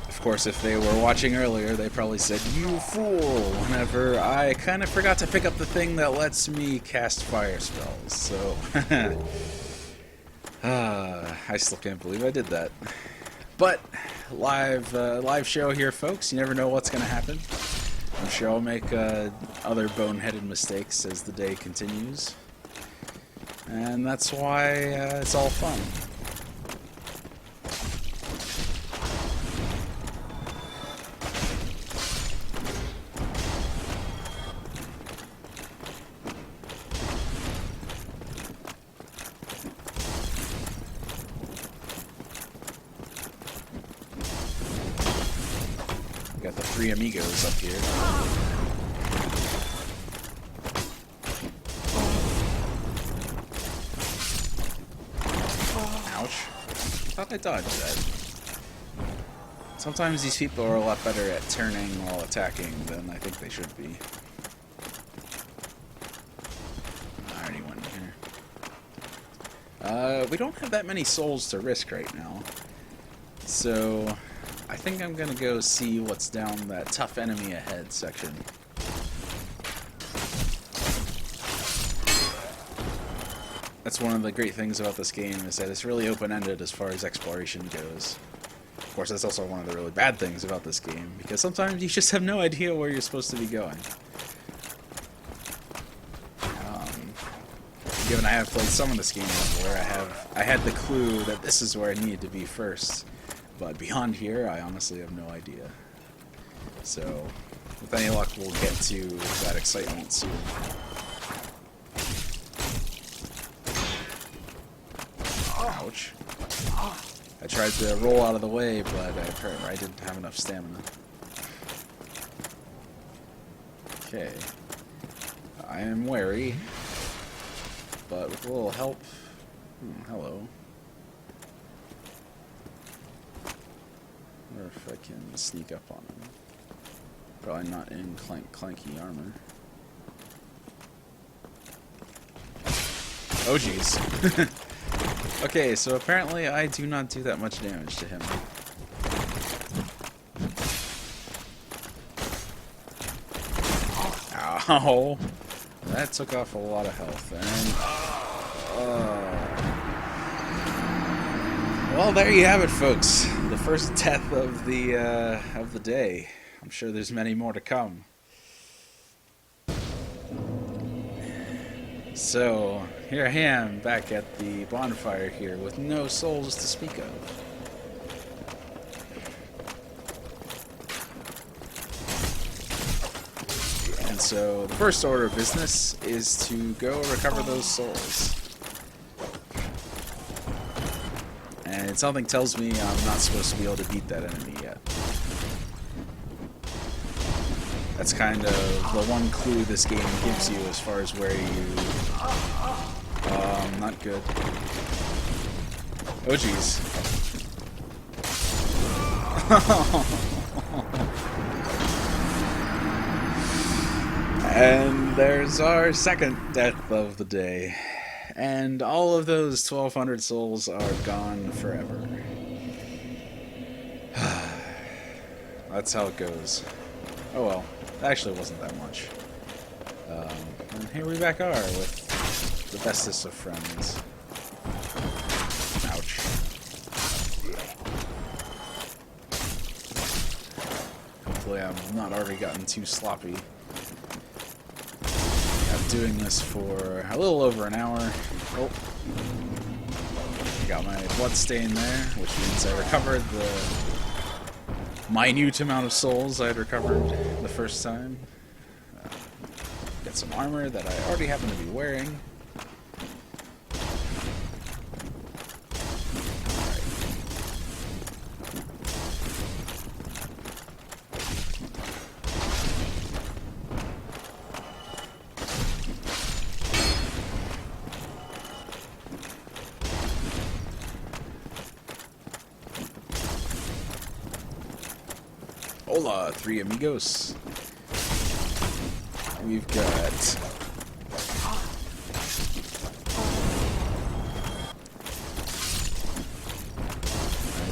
Of course, if they were watching earlier, they probably said, "You fool," whenever I kind of forgot to pick up the thing that lets me cast fire spells, so... I still can't believe I did that. But, live show here, folks. You never know what's going to happen. I'm sure I'll make other boneheaded mistakes as the day continues. And that's why it's all fun. Got the three amigos up here. Ouch. Thought I dodged that. Sometimes these people are a lot better at turning while attacking than I think they should be. I already went in here. We don't have that many souls to risk right now. So, I think I'm gonna go see what's down that tough enemy ahead section. That's one of the great things about this game, is that it's really open-ended as far as exploration goes. Of course, that's also one of the really bad things about this game, because sometimes you just have no idea where you're supposed to be going. Given I have played some of this game before, I had the clue that this is where I needed to be first. But beyond here, I honestly have no idea. So, with any luck, we'll get to that excitement soon. Ouch. I tried to roll out of the way, but I didn't have enough stamina. Okay. I am wary, but with a little help... hello. Or if I can sneak up on him. Probably not in clanky armor. Oh jeez. Okay, so apparently I do not do that much damage to him. Ow! That took off a lot of health, and well, there you have it, folks. The first death of the day. I'm sure there's many more to come. So, here I am, back at the bonfire here, with no souls to speak of. And so, the first order of business is to go recover those souls. And something tells me I'm not supposed to be able to beat that enemy yet. That's kind of the one clue this game gives you as far as where you... not good. Oh jeez. And there's our second death of the day. And all of those 1,200 souls are gone forever. That's how it goes. Oh well. Actually, it wasn't that much. And here we back are with the bestest of friends. Ouch. Hopefully I've not already gotten too sloppy. I'm doing this for a little over an hour. Oh. I got my blood stain there, which means I recovered the minute amount of souls I had recovered the first time. Get some armor that I already happen to be wearing. Hola, three amigos. We've got...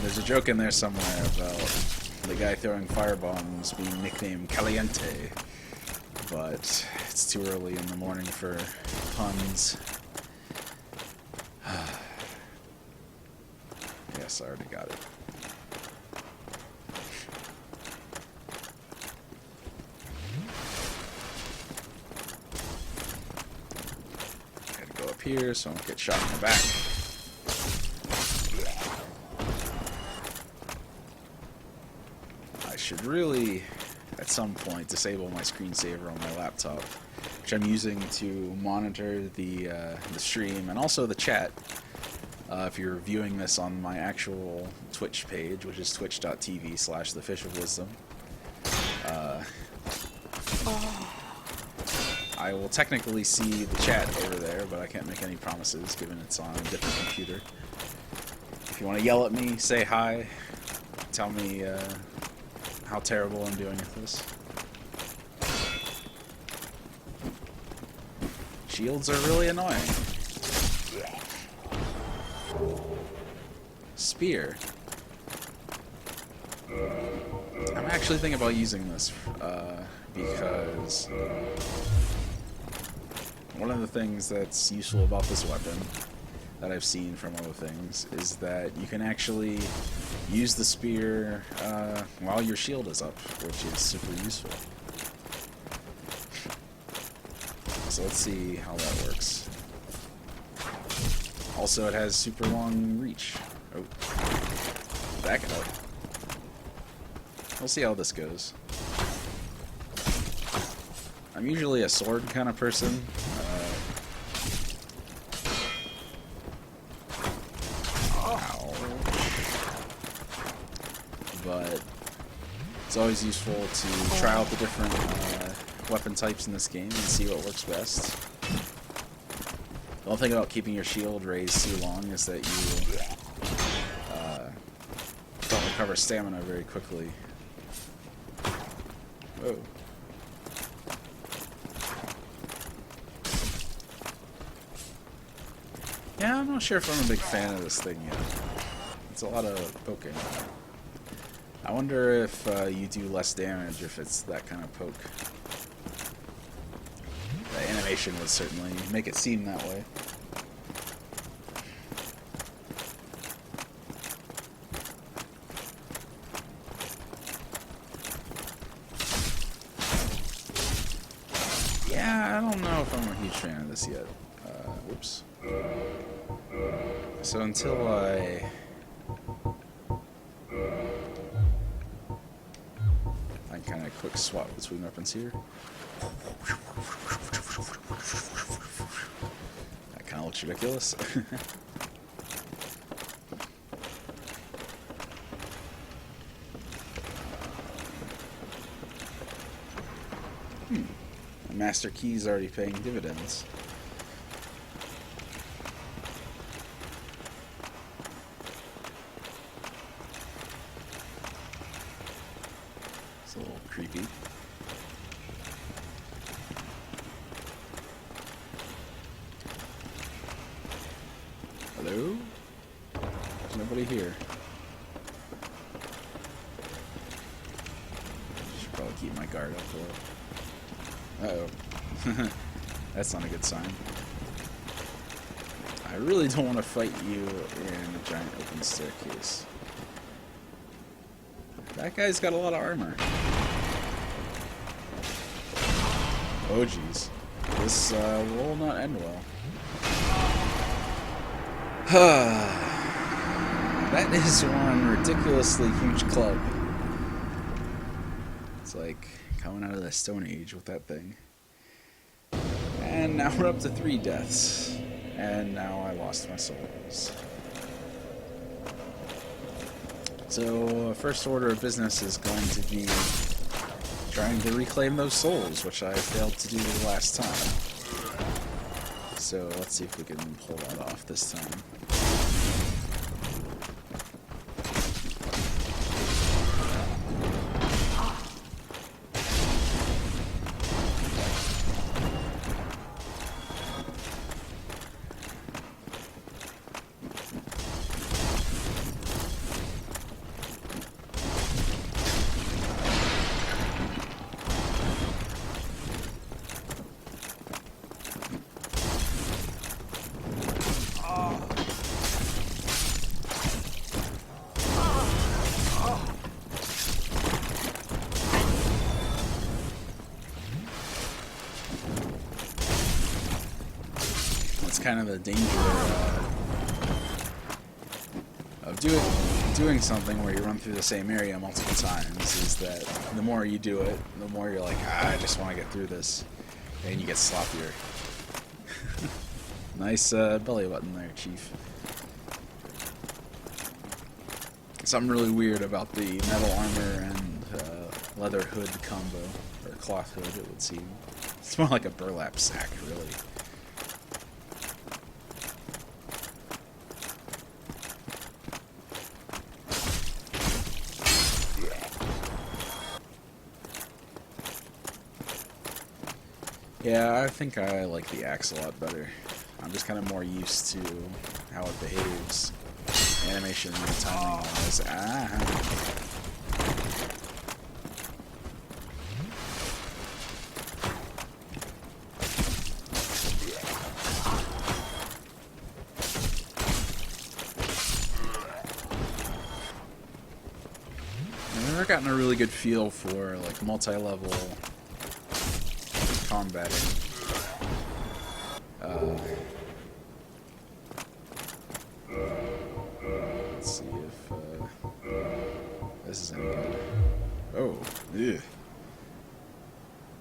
there's a joke in there somewhere about the guy throwing firebombs being nicknamed Caliente, but it's too early in the morning for puns. Yes, I already got it. Here, so I don't get shot in the back. I should really, at some point, disable my screensaver on my laptop, which I'm using to monitor the stream and also the chat. If you're viewing this on my actual Twitch page, which is twitch.tv/thefishofwisdom. I will technically see the chat over there, but I can't make any promises given it's on a different computer. If you want to yell at me, say hi. tell me how terrible I'm doing with this. Shields are really annoying. Spear. I'm actually thinking about using this because one of the things that's useful about this weapon that I've seen from other things is that you can actually use the spear while your shield is up, which is super useful. So let's see how that works. Also, it has super long reach. Oh, back up. We'll see how this goes. I'm usually a sword kind of person. Ow. But it's always useful to try out the different weapon types in this game and see what works best. The only thing about keeping your shield raised too long is that you don't recover stamina very quickly. Whoa. Yeah, I'm not sure if I'm a big fan of this thing yet. It's a lot of poking. I wonder if you do less damage if it's that kind of poke. The animation would certainly make it seem that way. Yeah, I don't know if I'm a huge fan of this yet. Whoops. So until I kind of quick swap between weapons here. That kind of looks ridiculous. The master key is already paying dividends. It's a little creepy. Hello? There's nobody here. Should probably keep my guard up though. Uh-oh. That's not a good sign. I really don't want to fight you in a giant open staircase. That guy's got a lot of armor. Oh jeez. This will not end well. That is one ridiculously huge club. It's like coming out of the Stone Age with that thing. And now we're up to 3 deaths. And now I lost my souls. So, first order of business is going to be trying to reclaim those souls, which I failed to do the last time. So, let's see if we can pull that off this time. Kind of the danger of doing something where you run through the same area multiple times is that the more you do it, the more you're like, I just want to get through this, and you get sloppier. Nice belly button there, Chief. Something really weird about the metal armor and leather hood combo, or cloth hood it would seem. It's more like a burlap sack, really. Yeah, I think I like the axe a lot better. I'm just kind of more used to how it behaves, animation and timing wise. Ah. I've never gotten a really good feel for like multi-level combating. Let's see if this is any good. Oh, ew.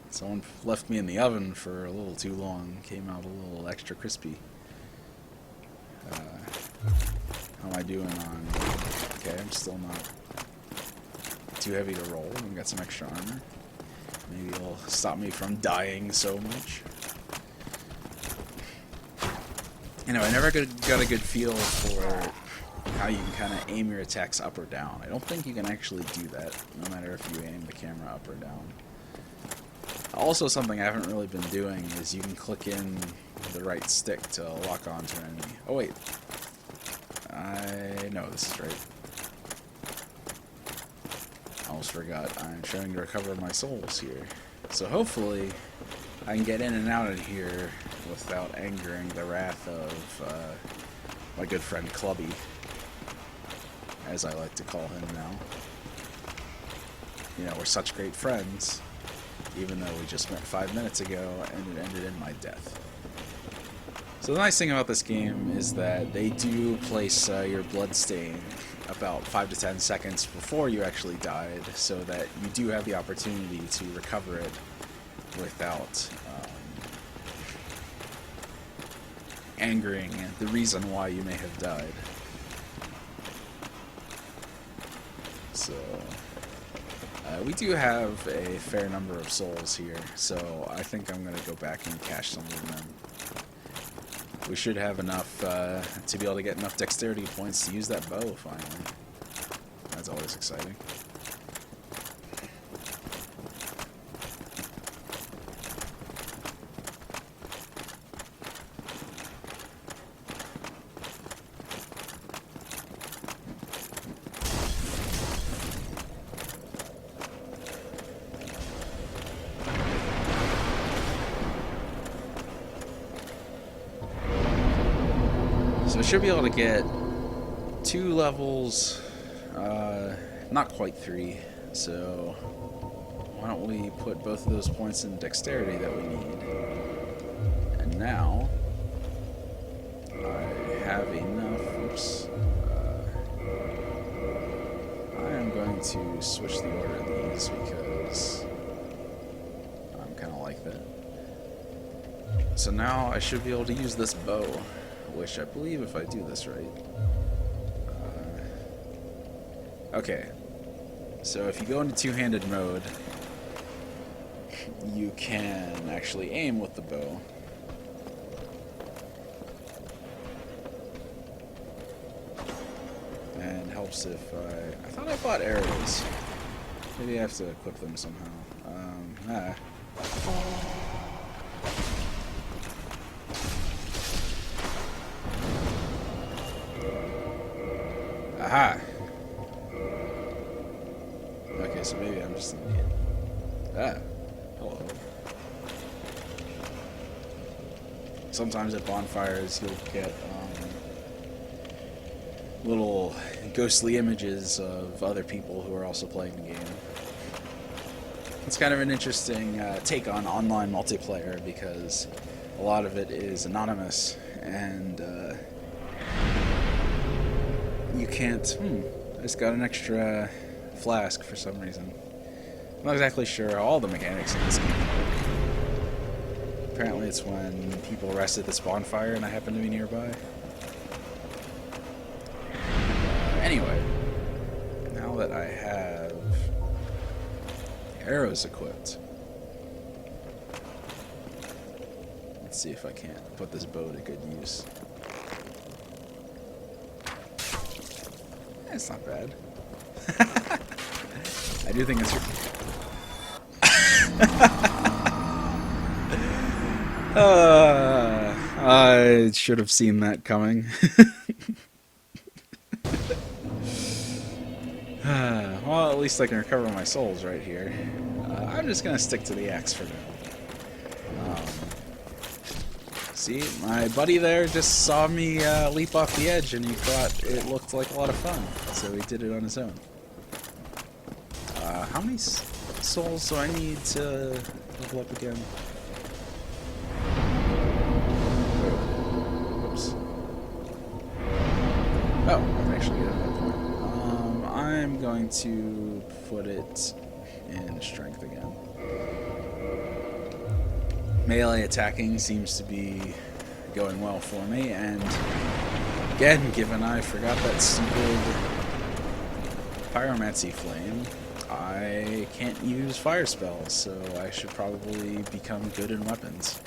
Someone left me in the oven for a little too long. Came out a little extra crispy. How am I doing on... Okay, I'm still not too heavy to roll. I've got some extra armor. Maybe it'll stop me from dying so much. Anyway, I never got a good feel for how you can kind of aim your attacks up or down. I don't think you can actually do that, no matter if you aim the camera up or down. Also, something I haven't really been doing is you can click in the right stick to lock onto an enemy. Oh wait, I know this is right. I almost forgot. I'm trying to recover my souls here. So hopefully I can get in and out of here without angering the wrath of my good friend Clubby, as I like to call him now. You know, we're such great friends, even though we just met 5 minutes ago and it ended in my death. So the nice thing about this game is that they do place your blood stain about 5 to 10 seconds before you actually died, so that you do have the opportunity to recover it without angering the reason why you may have died. So we do have a fair number of souls here, so I think I'm going to go back and cache some of them. We should have enough to be able to get enough dexterity points to use that bow finally. That's always exciting. So I should be able to get 2 levels, not quite 3, so why don't we put both of those points in dexterity that we need. And now I have enough. Oops. I am going to switch the order of these because I'm kind of like that. So now I should be able to use this bow, which I believe, if I do this right. Okay, so if you go into two-handed mode, you can actually aim with the bow. And helps if I thought I bought arrows. Maybe I have to equip them somehow. Aha! Okay, so maybe I'm just an idiot. Ah, hello. Sometimes at bonfires you'll get little ghostly images of other people who are also playing the game. It's kind of an interesting take on online multiplayer because a lot of it is anonymous and you can't... I just got an extra flask for some reason. I'm not exactly sure how all the mechanics in this game work. Apparently it's when people rest at this bonfire and I happen to be nearby. Anyway, now that I have arrows equipped, let's see if I can't put this bow to good use. It's not bad. I do think it's... I should have seen that coming. Well, at least I can recover my souls right here. I'm just gonna stick to the axe for now. See, my buddy there just saw me leap off the edge and he thought it looked like a lot of fun, so he did it on his own. How many souls do I need to level up again? Whoops. Oh, I've actually got that point. I'm going to put it in strength again. Melee attacking seems to be going well for me, and again, given I forgot that stupid pyromancy flame, I can't use fire spells, so I should probably become good in weapons.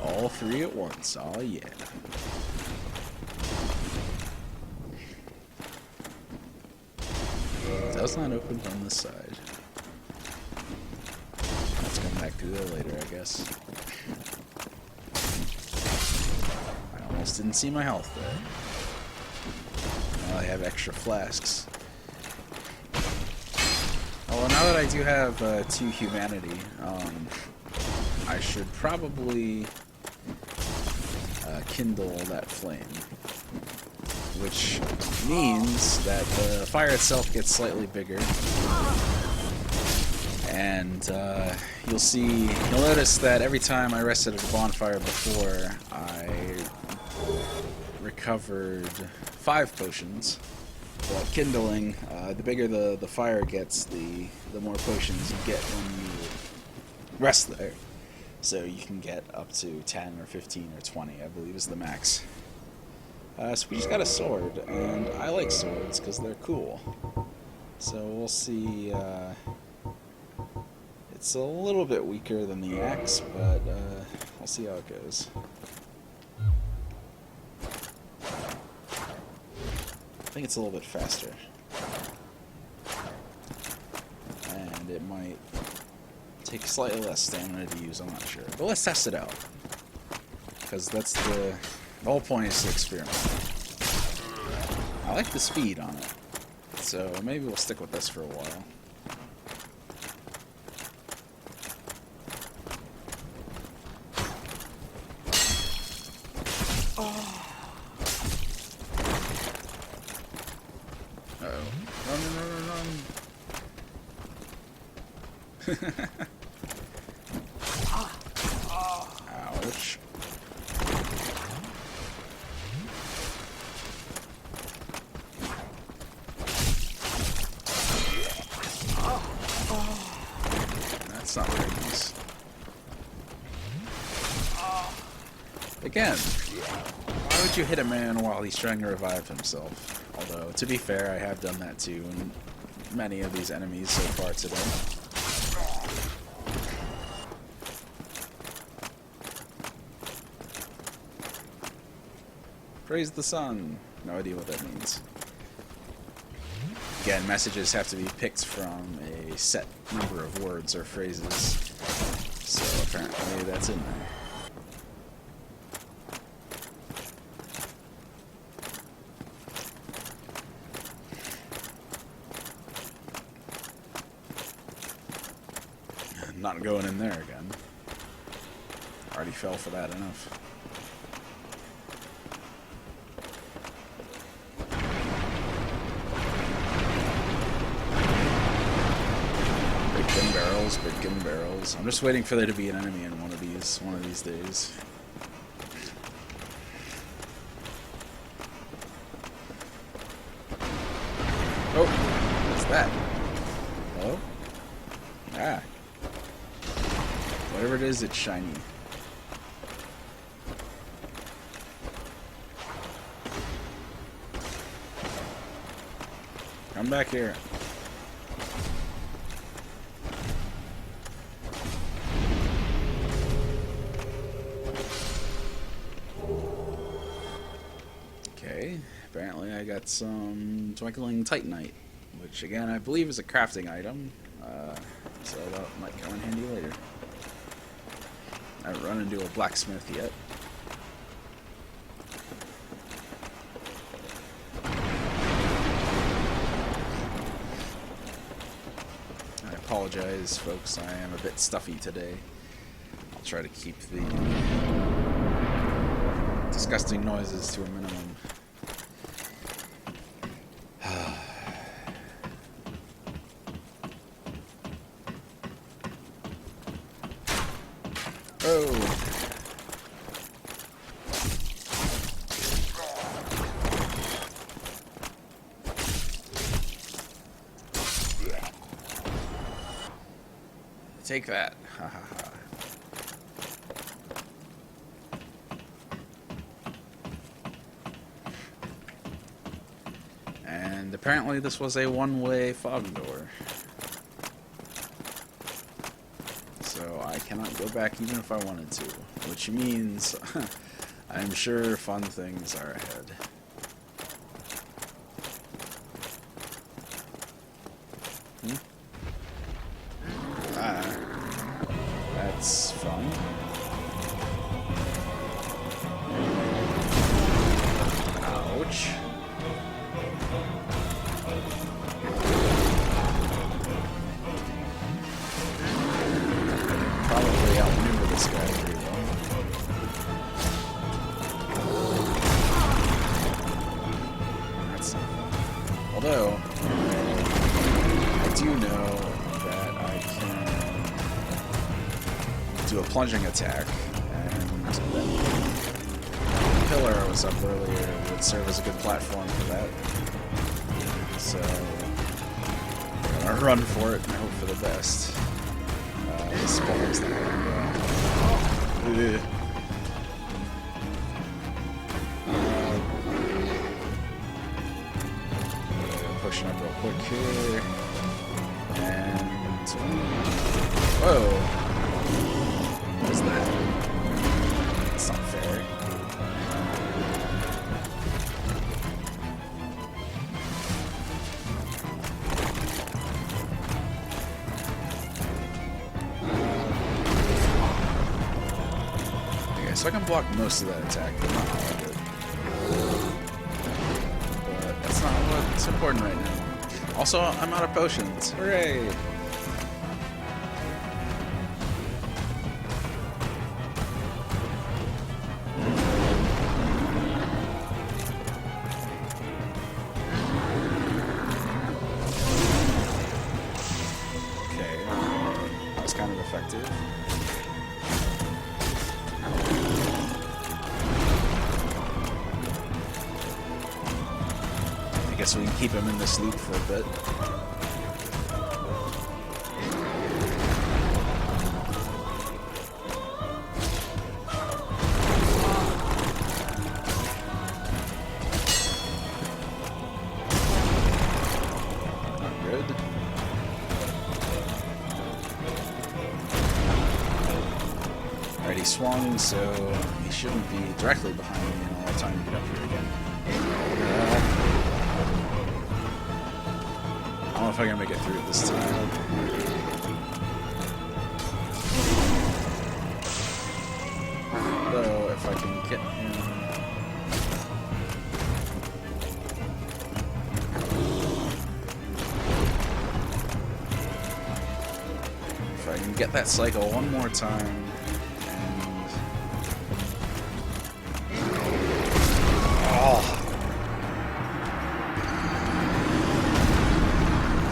All three at once, oh yeah. Does not open from this side. Let's come back through there later, I guess. I almost didn't see my health there. Now I have extra flasks. Oh, well, now that I do have 2 humanity, I should probably kindle that flame, which means that the fire itself gets slightly bigger, and you'll notice that every time I rested at a bonfire before, I recovered 5 potions. But kindling, the bigger the fire gets, the more potions you get when you rest there. So you can get up to 10 or 15 or 20, I believe is the max. So we just got a sword, and I like swords because they're cool. So we'll see. It's a little bit weaker than the axe, but we'll see how it goes. I think it's a little bit faster. And it might take slightly less stamina to use, I'm not sure. But let's test it out. Because that's the whole point is to experiment. I like the speed on it. So maybe we'll stick with this for a while. Uh-oh. Run, run, run, run. Ouch. That's not very nice. Again, why would you hit a man while he's trying to revive himself? Although, to be fair, I have done that too in many of these enemies so far today. Praise the sun. No idea what that means. Again, messages have to be picked from a set number of words or phrases. So apparently that's in there. Not going in there again. Already fell for that enough. Big gun barrels. I'm just waiting for there to be an enemy in one of these days. Oh, what's that? Hello? Ah. Whatever it is, it's shiny. Come back here. Okay, apparently I got some twinkling titanite, which again I believe is a crafting item, so that might come in handy later. I haven't run into a blacksmith yet. I apologize, folks, I am a bit stuffy today. I'll try to keep the disgusting noises to a minimum. Oh. Take that. Ha ha ha. And apparently this was a one-way fog door. So I cannot go back even if I wanted to. Which means I'm sure fun things are ahead. That's fun. Ouch. Probably outmaneuver this guy pretty well. That's not fun. Although, I do know that I can do a plunging attack, and that pillar I was up earlier would serve as a good platform for that. So, I'm gonna run for it and hope for the best. This ball's not gonna go. Pushing up real quick here. And... whoa! What is that? That's not fair. So I can block most of that attack, but not all of it. But that's not what's important right now. Also, I'm out of potions. Hooray! Okay, that was kind of effective. I guess we can keep him in this loop for a bit. Not good. Alright, he swung, so he shouldn't be directly behind me, and I'll have time to get up here again. I don't know if I can make it through it this time. Though, if I can get him... if I can get that cycle one more time, and... oh!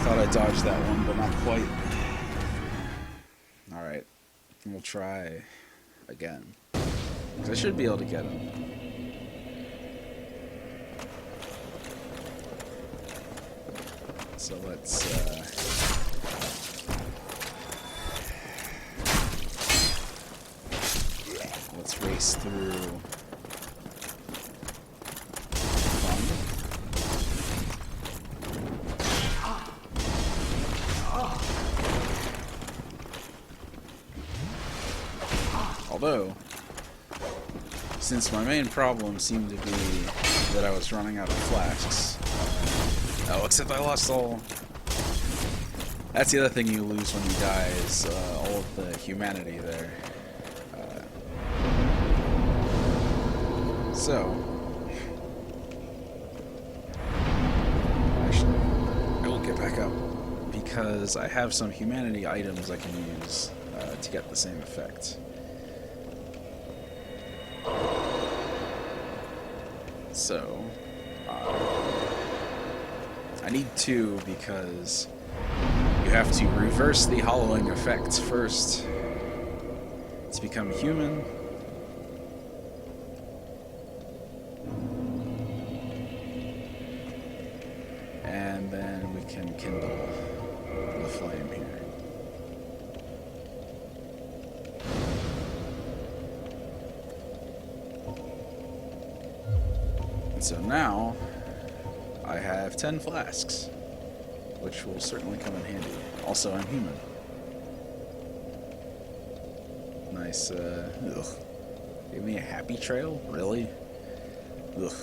I dodged that one, but not quite. Alright, we'll try again. 'Cause I should be able to get him. So let's race through. Although, since my main problem seemed to be that I was running out of flasks. Oh, except I lost all... That's the other thing you lose when you die, is all of the humanity there. So... Actually, I will get back up, because I have some humanity items I can use to get the same effect. So, I need 2 because you have to reverse the hollowing effect first to become human. And then we can kindle the flame here. And so now, I have 10 flasks, which will certainly come in handy. Also, I'm human. Nice, ugh. Give me a happy trail? Really? Ugh.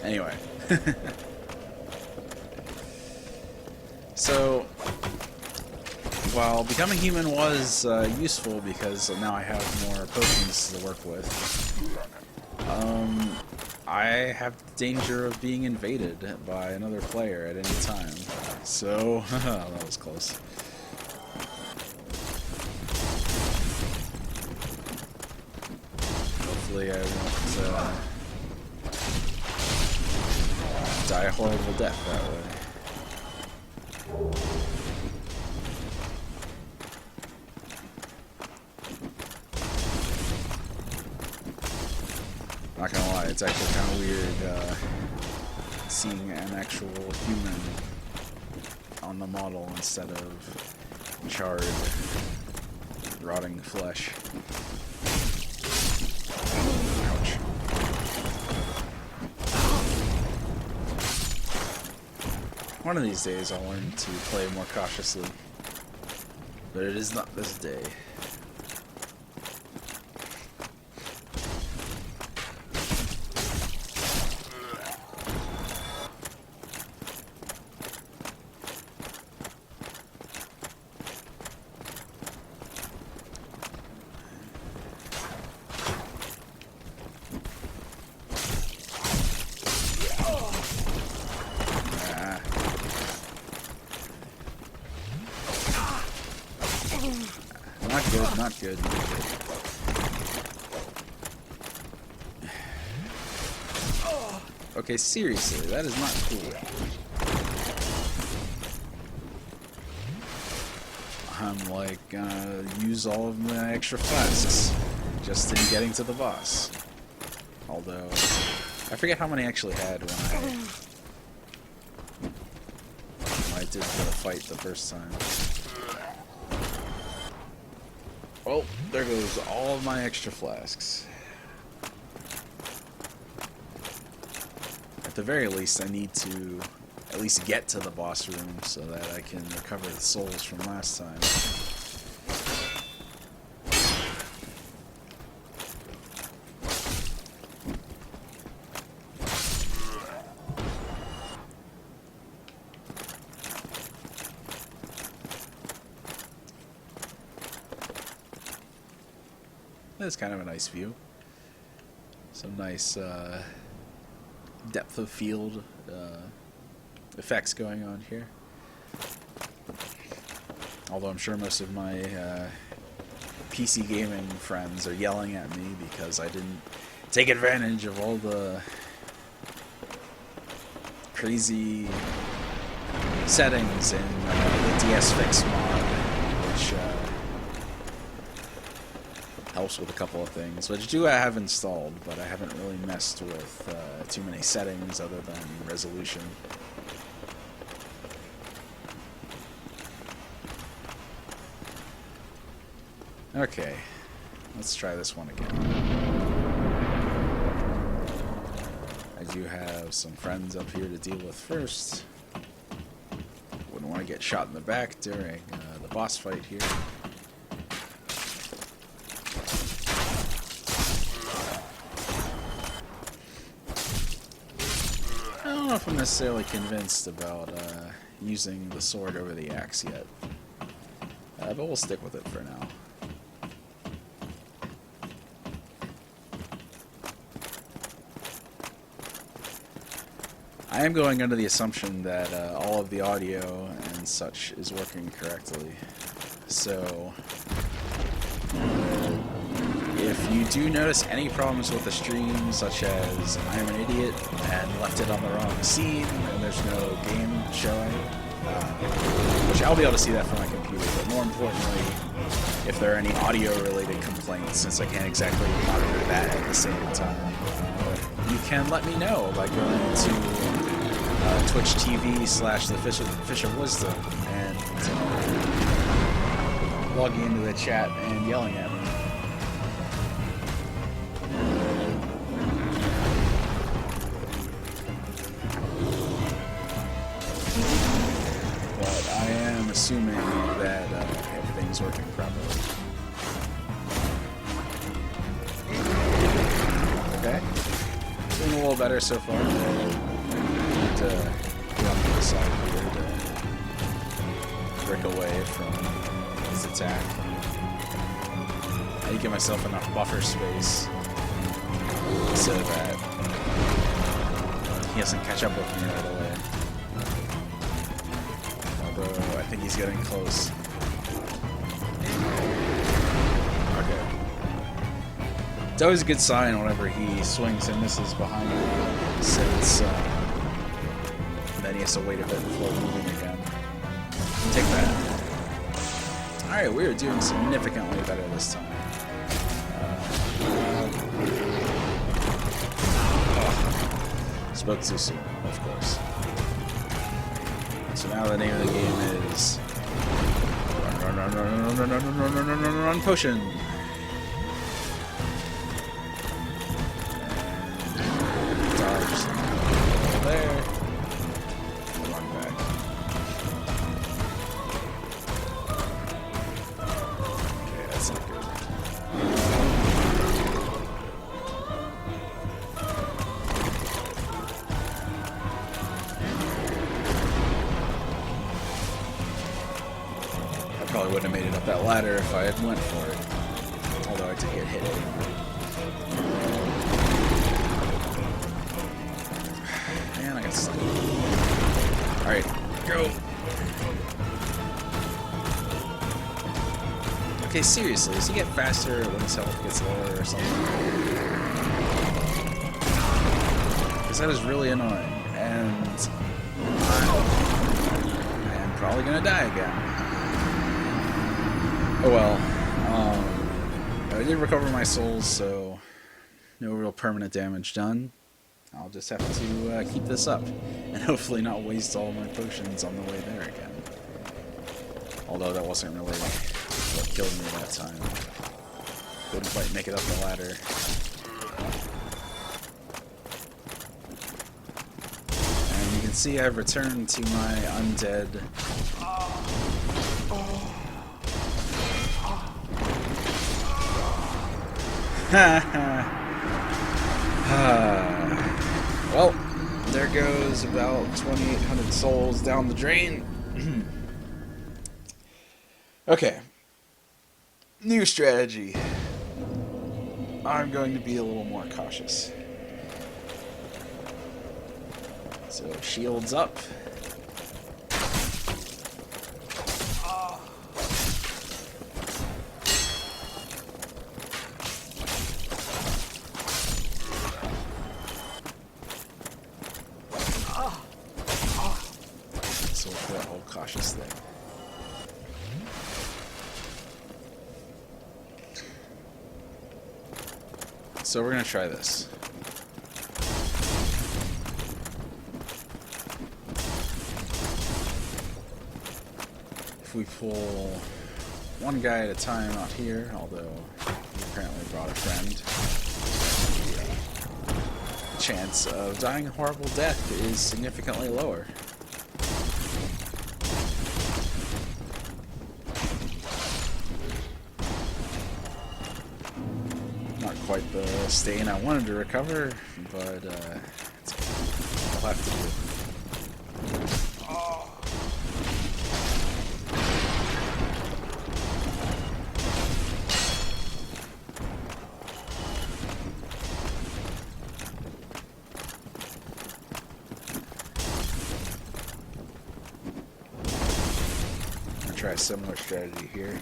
Anyway. So, while becoming human was useful because now I have more potions to work with, I have the danger of being invaded by another player at any time. So, that was close. Hopefully I won't die a horrible death that way. Not gonna lie, it's actually kind of weird seeing an actual human on the model instead of charred, rotting flesh. Ouch. One of these days I'll learn to play more cautiously, but it is not this day. Not good. Okay, seriously, that is not cool. I'm like gonna use all of my extra flasks just in getting to the boss. Although, I forget how many I actually had when I did the fight the first time. Oh, there goes all of my extra flasks. At the very least, I need to at least get to the boss room so that I can recover the souls from last time. That's kind of a nice view. Some nice depth of field effects going on here. Although I'm sure most of my PC gaming friends are yelling at me because I didn't take advantage of all the crazy settings in the DS Fix mod, which helps with a couple of things, which I have installed, but I haven't really messed with too many settings other than resolution. Okay, let's try this one again. I do have some friends up here to deal with first. Wouldn't want to get shot in the back during the boss fight here. don't know if I'm necessarily convinced about using the sword over the axe yet. But we'll stick with it for now. I am going under the assumption that all of the audio and such is working correctly. So, if you do notice any problems with the stream, such as I'm an idiot and left it on the wrong scene and there's no game showing, which I'll be able to see that from my computer, but more importantly, if there are any audio-related complaints, since I can't exactly monitor that at the same time, you can let me know by going to Twitch TV/the Fish of Wisdom and logging into the chat and yelling at me. But I am assuming that everything's working properly. Okay. Doing a little better so far. To get on the other side here to break away from his attack. I need to give myself enough buffer space so that he doesn't catch up with me right away. Although I think he's getting close. Okay. It's always a good sign whenever he swings and misses behind me, since then he has to wait a bit before moving again. Take that. Alright, we are doing significantly better this time. Spoke too soon, of course. So now the name of the game is Run Potion. And dodge there. Run back. Okay, that's not good. Probably wouldn't have made it up that ladder if I had went for it. Although I did get hit anyway. Man, I got stuck. Alright, go! Okay, seriously, does he get faster when his health gets lower or something? Because that is really annoying. And I am probably gonna die again. Oh well, I did recover my souls, so no real permanent damage done. I'll just have to keep this up, and hopefully not waste all my potions on the way there again. Although that wasn't really what killed me that time. Couldn't quite make it up the ladder. And you can see I've returned to my undead. Well, there goes about 2,800 souls down the drain. Okay. New strategy. I'm going to be a little more cautious. So, shields up. Cautious thing. So we're gonna try this. If we pull one guy at a time out here, although he apparently brought a friend, the chance of dying a horrible death is significantly lower. Quite the stain I wanted to recover, but it's have to do. Try a similar strategy here.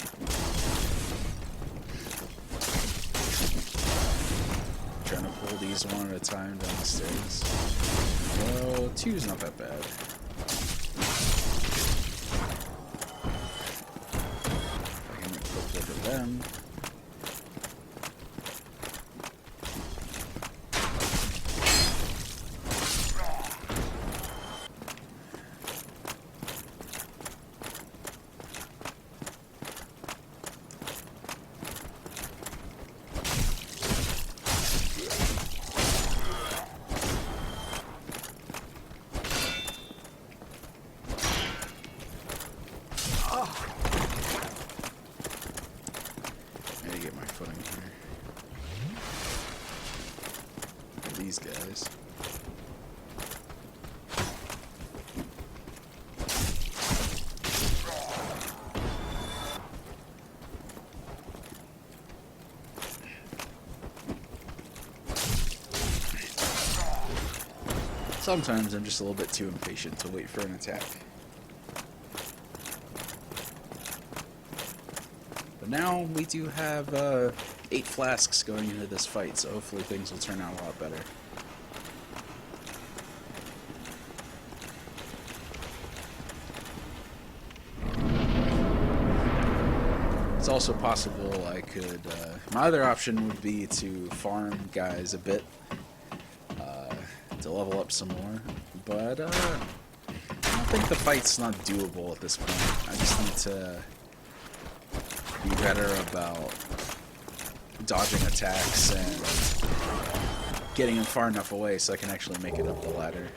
Trying to pull these one at a time down the stairs. Although 2's not that bad. I can make a quick look at them. Get my footing here. These guys. Sometimes I'm just a little bit too impatient to wait for an attack. But now we do have 8 flasks going into this fight, so hopefully things will turn out a lot better. It's also possible I could... my other option would be to farm guys a bit to level up some more, but I don't think the fight's not doable at this point. I just need to be better about dodging attacks and getting them far enough away so I can actually make it up the ladder.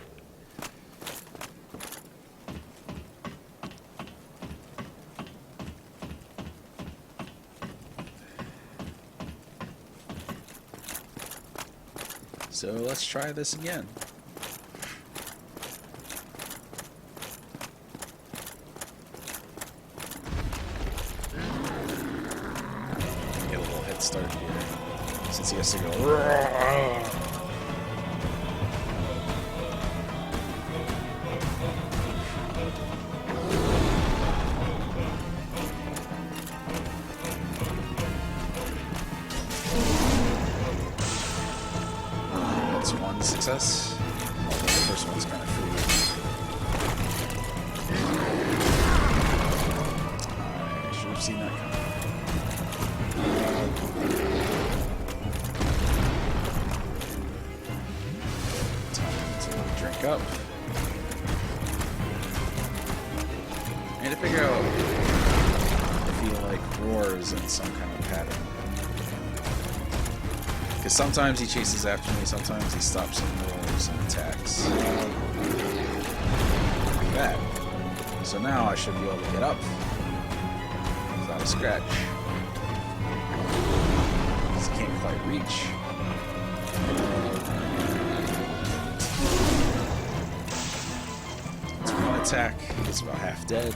So let's try this again. Get a little head start here, since he has to go. That's one success. Although the first one's kind of free. I should have seen that coming. Time to drink up. I need to figure out if he like roars in some kind of pattern. Because sometimes he chases after me, sometimes he stops and roars and attacks. Like that. So now I should be able to get up without a scratch. Because he can't quite reach. It's one attack, he's about half dead.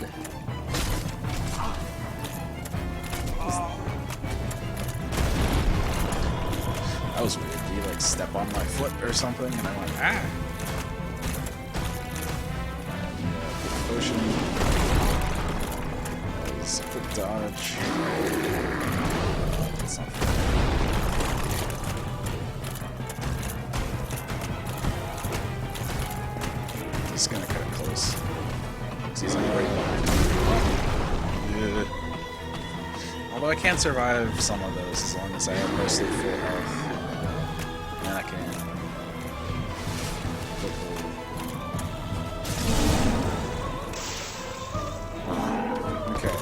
That was weird. Did he like step on my foot or something? And I went, ah! Potion. That was a quick dodge. That's not fair. He's gonna cut it close. Because he's like right behind me. Although I can survive some of those as long as I have mostly full health. And I can okay.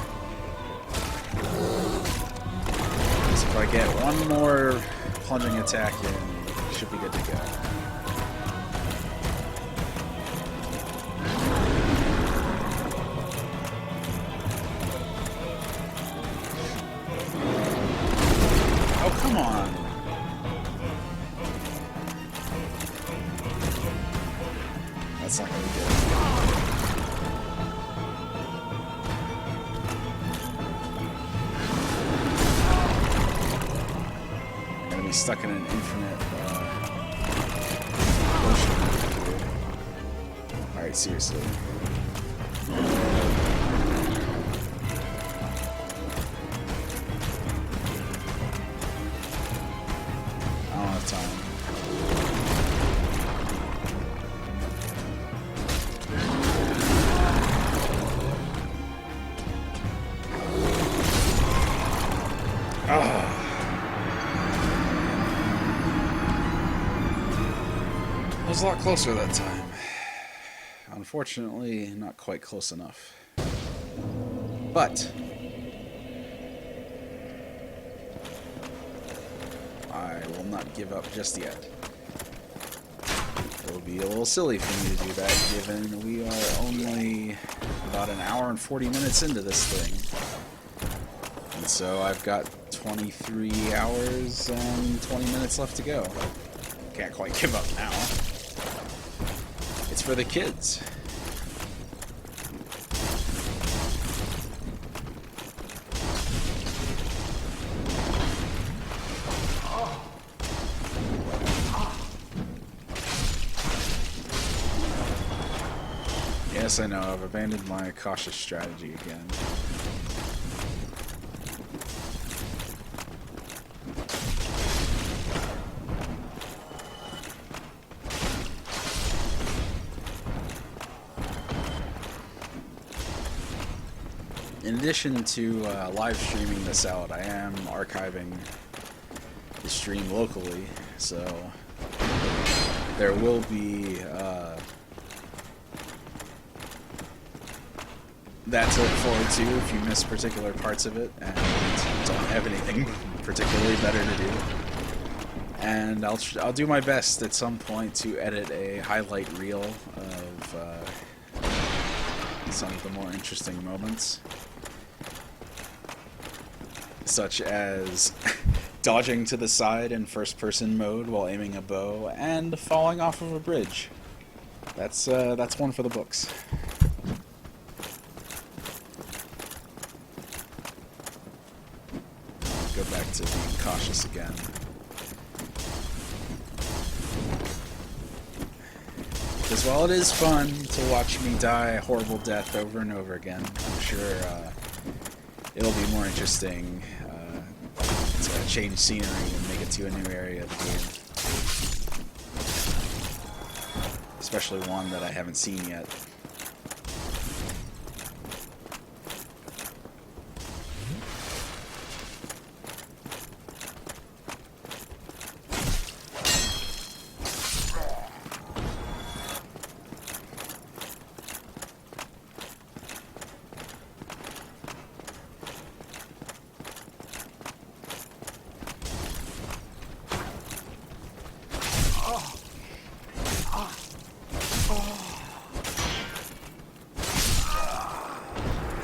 So if I get one more plunging attack in, I should be good to go. Oh, come on. That's not gonna be good. I'm gonna be stuck in an infinite ocean here. Alright, seriously. I don't have time. It was a lot closer that time. Unfortunately, not quite close enough. But I will not give up just yet. It will be a little silly for me to do that, given we are only about an hour and 40 minutes into this thing. And so I've got 23 hours and 20 minutes left to go. Can't quite give up now. It's for the kids. Yes, I know, I've abandoned my cautious strategy again. In addition to live streaming this out, I am archiving the stream locally, so there will be that to look forward to if you miss particular parts of it and don't have anything particularly better to do. And I'll do my best at some point to edit a highlight reel of some of the more interesting moments, such as dodging to the side in first-person mode while aiming a bow and falling off of a bridge. That's one for the books. I'll go back to being cautious again. Because while it is fun to watch me die a horrible death over and over again, I'm sure it'll be more interesting to change scenery and make it to a new area of the game. Especially one that I haven't seen yet.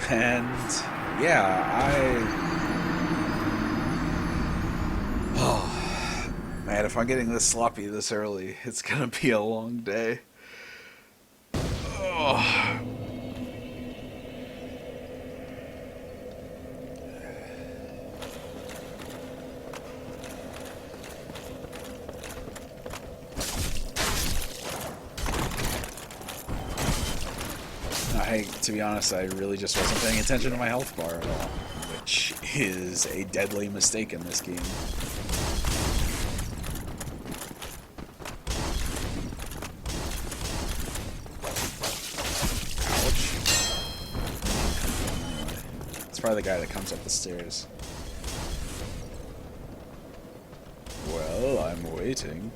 And yeah, oh man, if I'm getting this sloppy this early, it's gonna be a long day. Oh. To be honest, I really just wasn't paying attention to my health bar at all, which is a deadly mistake in this game. Ouch. It's probably the guy that comes up the stairs. Well, I'm waiting.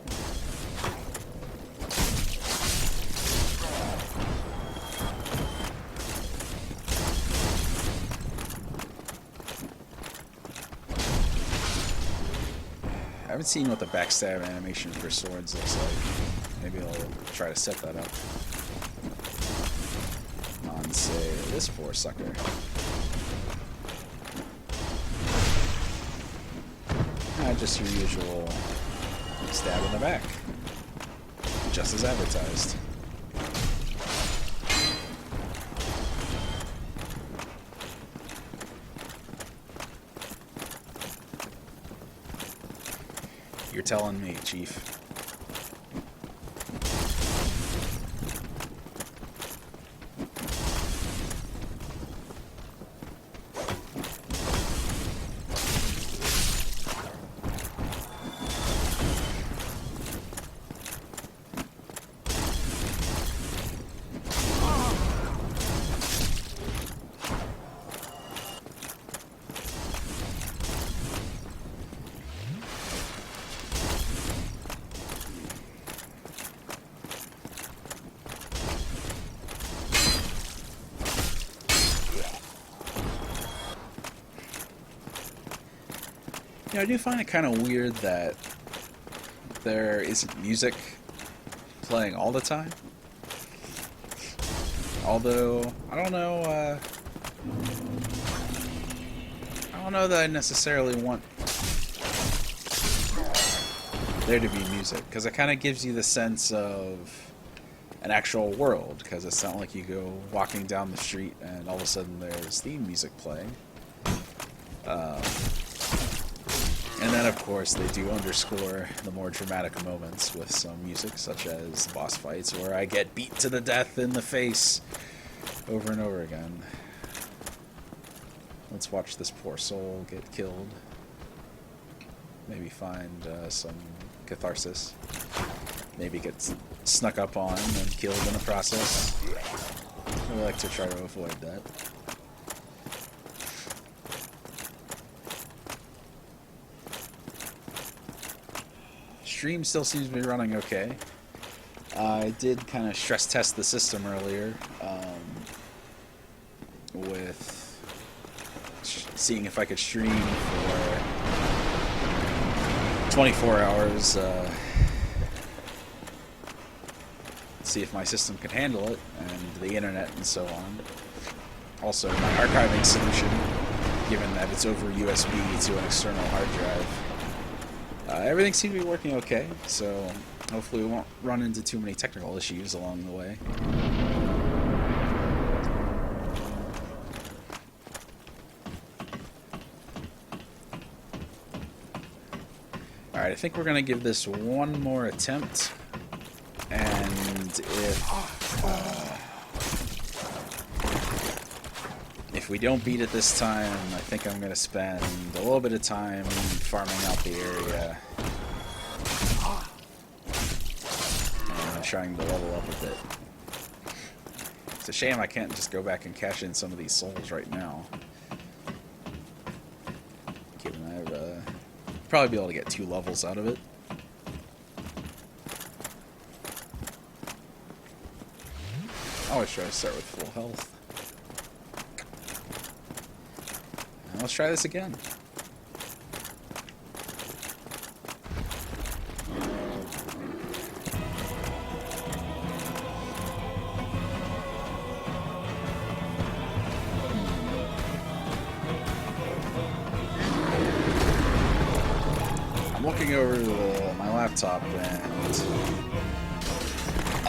I haven't seen what the backstab animation for swords looks like. Maybe I'll try to set that up on, say, this poor sucker. Just your usual stab in the back, just as advertised. You're telling me, Chief. You know, I do find it kind of weird that there isn't music playing all the time. Although, I don't know that I necessarily want there to be music, because it kind of gives you the sense of an actual world, because it's not like you go walking down the street and all of a sudden there's theme music playing. And then, of course, they do underscore the more dramatic moments with some music, such as boss fights, where I get beat to the death in the face over and over again. Let's watch this poor soul get killed. Maybe find some catharsis. Maybe get snuck up on and killed in the process. I like to try to avoid that. Stream still seems to be running okay. I did kind of stress test the system earlier with seeing if I could stream for 24 hours, see if my system could handle it, and the internet and so on. Also, my archiving solution, given that it's over USB to an external hard drive. Everything seemed to be working okay, so hopefully we won't run into too many technical issues along the way. Alright, I think we're going to give this one more attempt, and if we don't beat it this time, I think I'm going to spend a little bit of time farming out the area and trying to level up a bit. It's a shame I can't just go back and cash in some of these souls right now. Given I've probably be able to get 2 levels out of it. I always try to start with full health. Let's try this again. I'm looking over to my laptop and...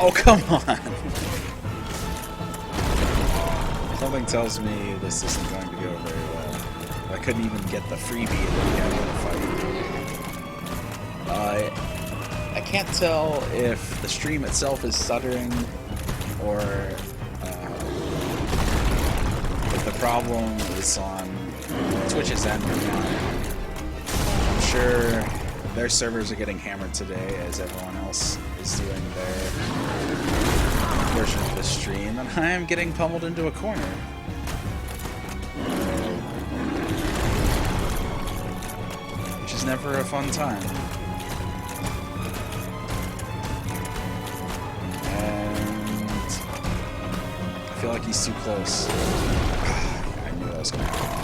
Oh, come on! Something tells me this isn't going to go very well. I couldn't even get the freebie that we had in the fight. I can't tell if the stream itself is stuttering or if the problem is on Twitch's end or not. I'm sure their servers are getting hammered today as everyone else is doing their version of the stream, and I am getting pummeled into a corner. Never a fun time. And I feel like he's too close. I knew that was gonna happen.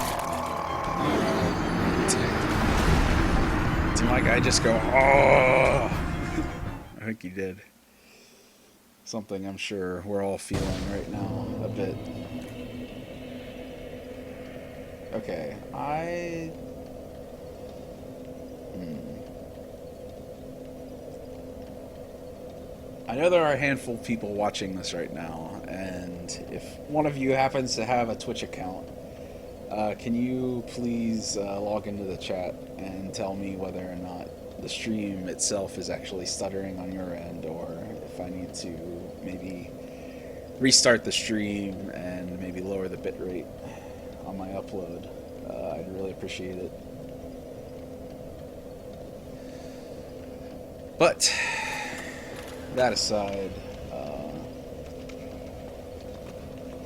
Did my guy just go, oh! I think he did. Something I'm sure we're all feeling right now a bit. Okay, I know there are a handful of people watching this right now, and if one of you happens to have a Twitch account, can you please log into the chat and tell me whether or not the stream itself is actually stuttering on your end, or if I need to maybe restart the stream and maybe lower the bitrate on my upload. I'd really appreciate it. But that aside,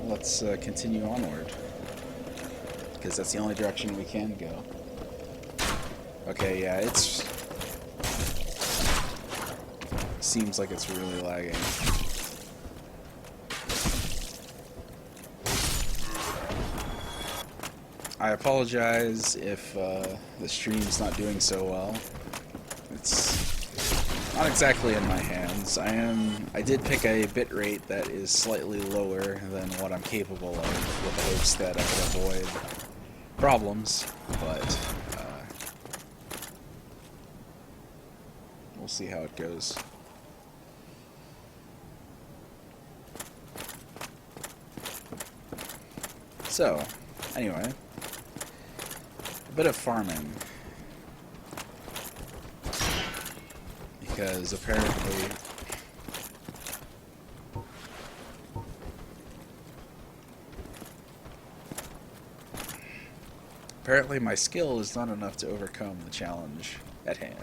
let's continue onward, because that's the only direction we can go. Okay, yeah, it's seems like it's really lagging. I apologize if the stream's not doing so well. It's not exactly in my hands. I did pick a bitrate that is slightly lower than what I'm capable of, with the hopes that I can avoid problems, but we'll see how it goes. So, anyway, a bit of farming. Because apparently my skill is not enough to overcome the challenge at hand.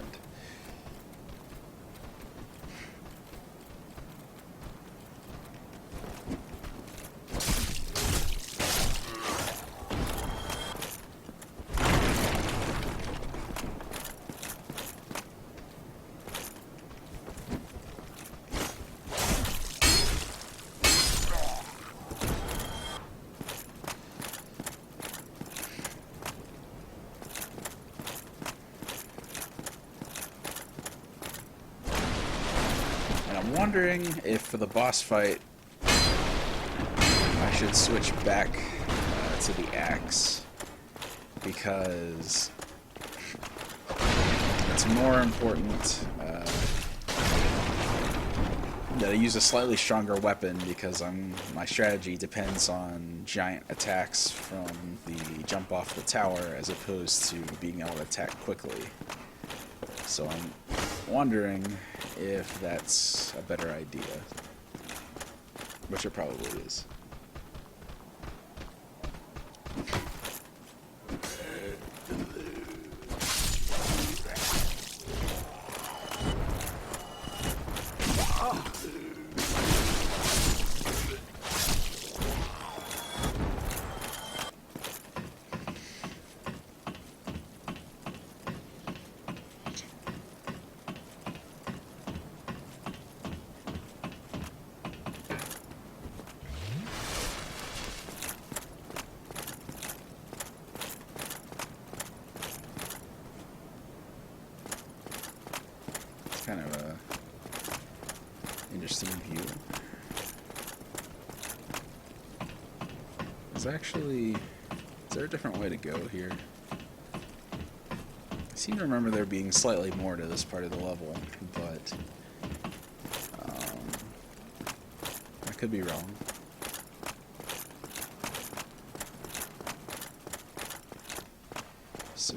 I'm wondering if for the boss fight I should switch back to the axe, because it's more important that I use a slightly stronger weapon, because my strategy depends on giant attacks from the jump off the tower as opposed to being able to attack quickly. So I'm wondering if that's a better idea, which it probably is. Kind of a interesting view. Is there a different way to go here? I seem to remember there being slightly more to this part of the level, but I could be wrong. So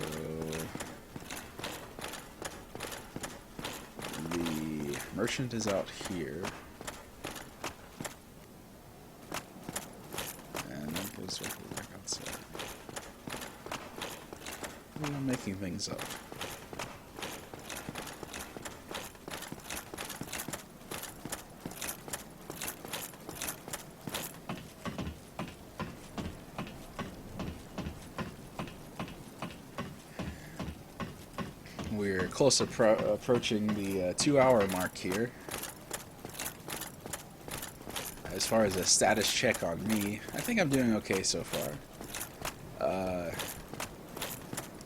the merchant is out here, and that goes directly back outside. I'm making things up. We're close approaching the 2-hour mark here. As far as a status check on me, I think I'm doing okay so far.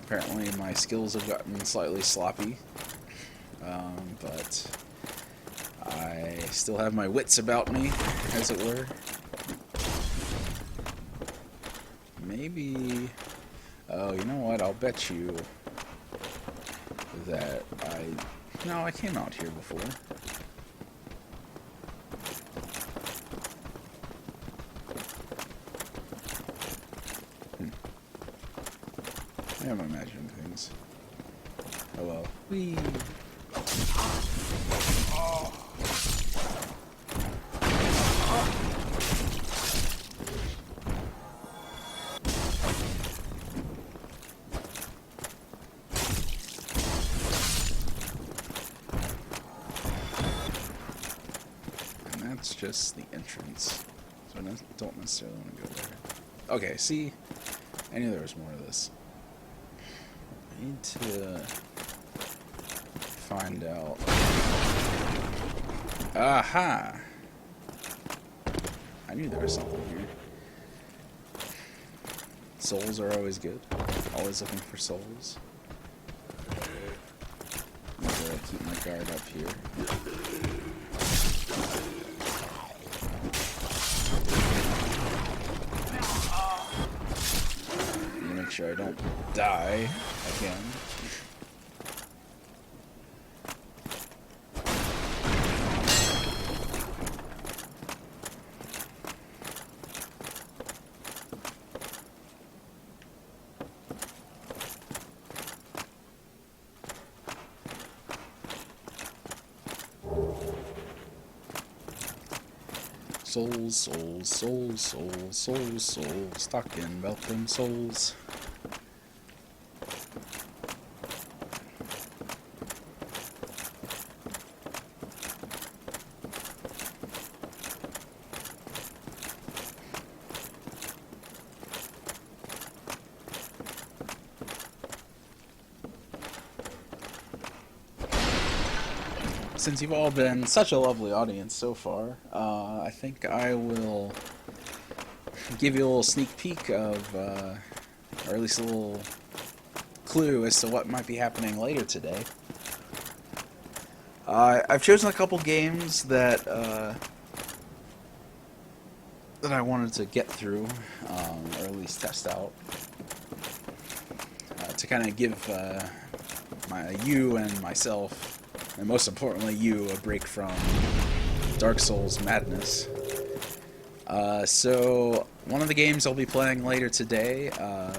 Apparently my skills have gotten slightly sloppy, but I still have my wits about me, as it were. Maybe... Oh, you know what? I'll bet you that No, I came out here before. I am imagining things. Oh Oh well. Whee! And that's just the entrance. So I don't necessarily want to go there. Okay, see? I knew there was more to this. I need to find out. Aha! I knew there was something here. Souls are always good. Always looking for souls. I'm gonna keep my guard up here. Make sure I don't die again. Souls, souls, souls, souls, souls, souls, talking about them souls. Since you've all been such a lovely audience so far, I think I will give you a little sneak peek of, or at least a little clue as to what might be happening later today. I've chosen a couple games that that I wanted to get through, or at least test out, to kind of give you and myself, and most importantly you, a break from Dark Souls madness. So one of the games I'll be playing later today,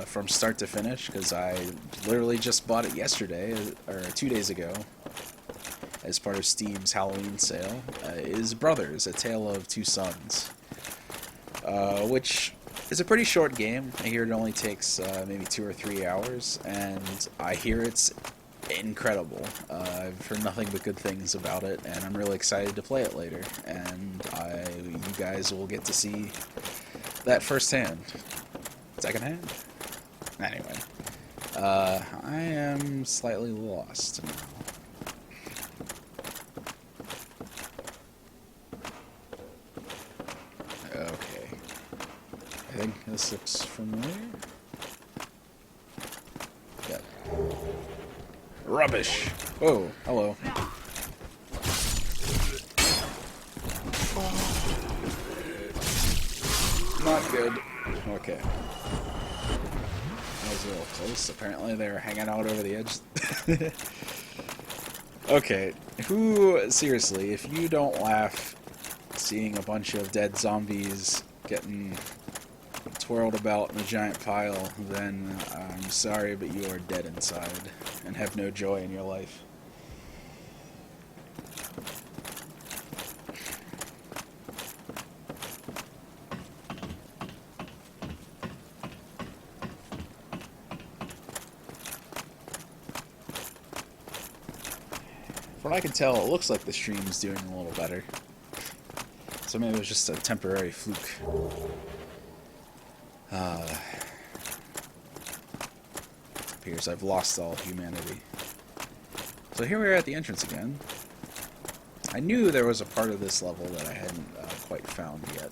from start to finish, because I literally just bought it yesterday, or 2 days ago, as part of Steam's Halloween sale, is Brothers, A Tale of Two Sons, which is a pretty short game. I hear it only takes maybe 2 or 3 hours, and I hear it's incredible. I've heard nothing but good things about it, and I'm really excited to play it later, and you guys will get to see that firsthand. Secondhand? Anyway, I am slightly lost now. Okay. I think this looks familiar. Yep. Rubbish! Whoa, hello. Not good. Okay. That was a little close. Apparently they were hanging out over the edge. Okay, seriously, if you don't laugh seeing a bunch of dead zombies getting twirled about in a giant pile, then I'm sorry, but you are dead inside and have no joy in your life. From what I can tell, it looks like the stream's doing a little better. So maybe it was just a temporary fluke. It appears I've lost all humanity. So here we are at the entrance again. I knew there was a part of this level that I hadn't quite found yet.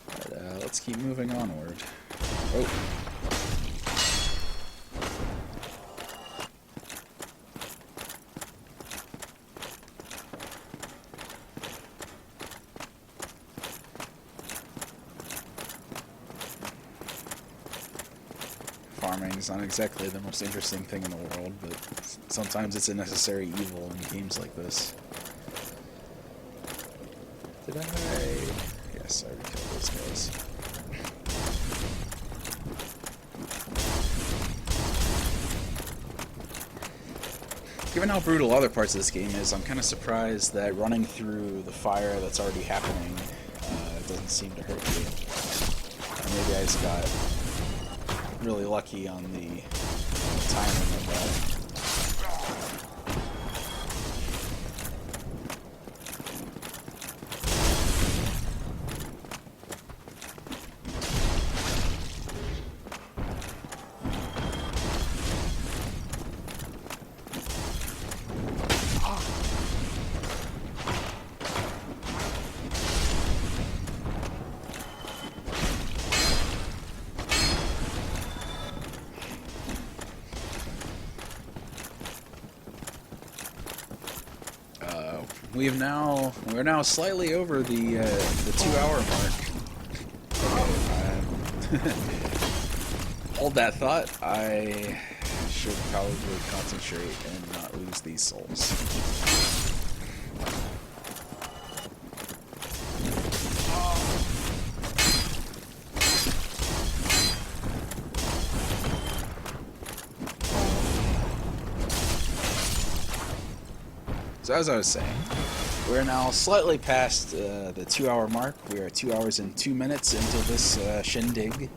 But let's keep moving onward. Oh. Farming is not exactly the most interesting thing in the world, but sometimes it's a necessary evil in games like this. Did I? Yes, I already killed those guys. given how brutal other parts of this game is, I'm kind of surprised that running through the fire that's already happening doesn't seem to hurt you. Maybe I just got really lucky on the timing of that. We're now slightly over the 2-hour mark. Okay, hold that thought. I should probably concentrate and not lose these souls. So as I was saying, we're now slightly past the 2-hour mark. We are 2 hours and 2 minutes into this shindig.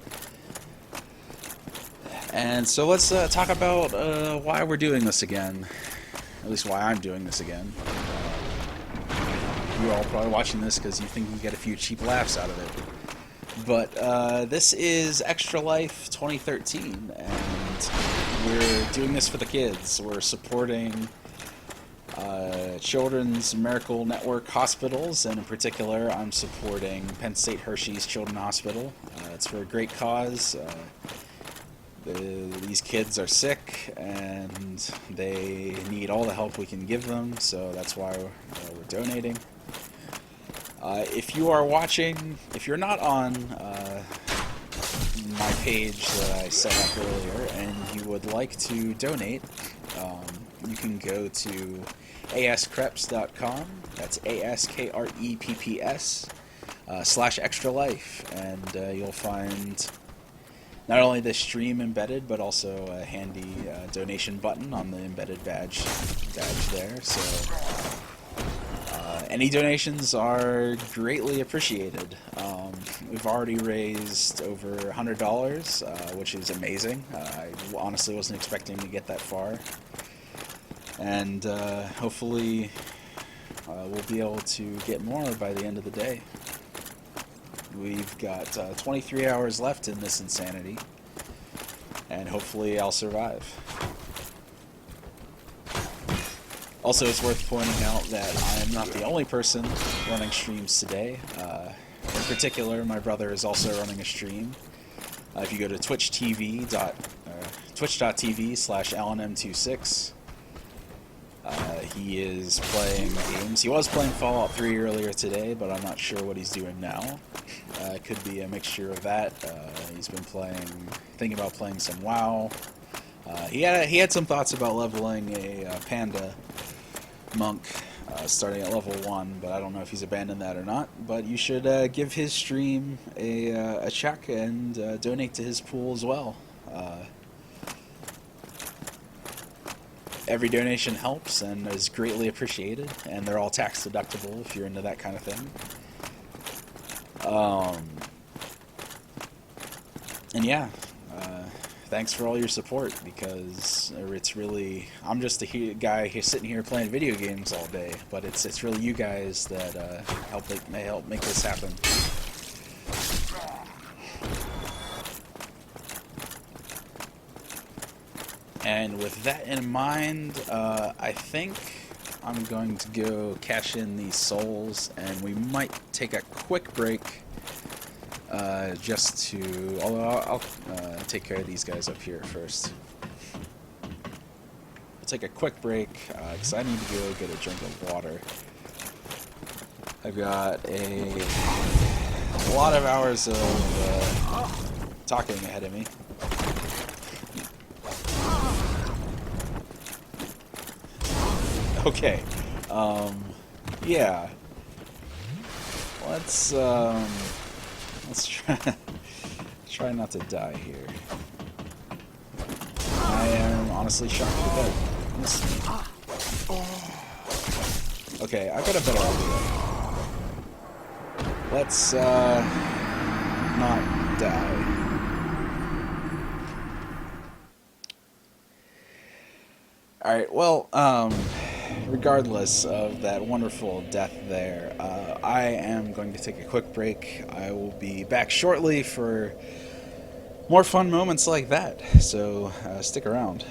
And so let's talk about why we're doing this again. At least why I'm doing this again. You're all probably watching this because you think you get a few cheap laughs out of it. But this is Extra Life 2013, and we're doing this for the kids. We're supporting Children's Miracle Network hospitals, and in particular, I'm supporting Penn State Hershey's Children's Hospital. It's for a great cause. These kids are sick, and they need all the help we can give them, so that's why we're donating. If you are watching, if you're not on my page that I set up earlier, and you would like to donate, you can go to askreps.com, that's ASKREPPS, /extra life, and you'll find not only the stream embedded, but also a handy donation button on the embedded badge there, so any donations are greatly appreciated. We've already raised over $100, which is amazing. I honestly wasn't expecting to get that far. And hopefully we'll be able to get more by the end of the day. We've got 23 hours left in this insanity, and hopefully I'll survive. Also, it's worth pointing out that I am not the only person running streams today. In particular, my brother is also running a stream. If you go to twitch.tv/AlanM26, he is playing games. He was playing Fallout 3 earlier today, but I'm not sure what he's doing now. It could be a mixture of that. He's been thinking about playing some WoW. He had some thoughts about leveling a panda monk starting at level 1, but I don't know if he's abandoned that or not. But you should give his stream a check and donate to his pool as well. Every donation helps and is greatly appreciated, and they're all tax deductible if you're into that kind of thing. And yeah, thanks for all your support, because it's really, I'm just a guy here sitting here playing video games all day, but it's really you guys that help make this happen. And with that in mind, I think I'm going to go cash in these souls, and we might take a quick break just to, although I'll take care of these guys up here first. I'll take a quick break because I need to go get a drink of water. I've got a lot of hours of talking ahead of me. Okay, yeah. Let's try not to die here. I am honestly shocked to death. Okay, I got a better idea. Let's, not die. Alright, well, regardless of that wonderful death there, I am going to take a quick break. I will be back shortly for more fun moments like that, so stick around.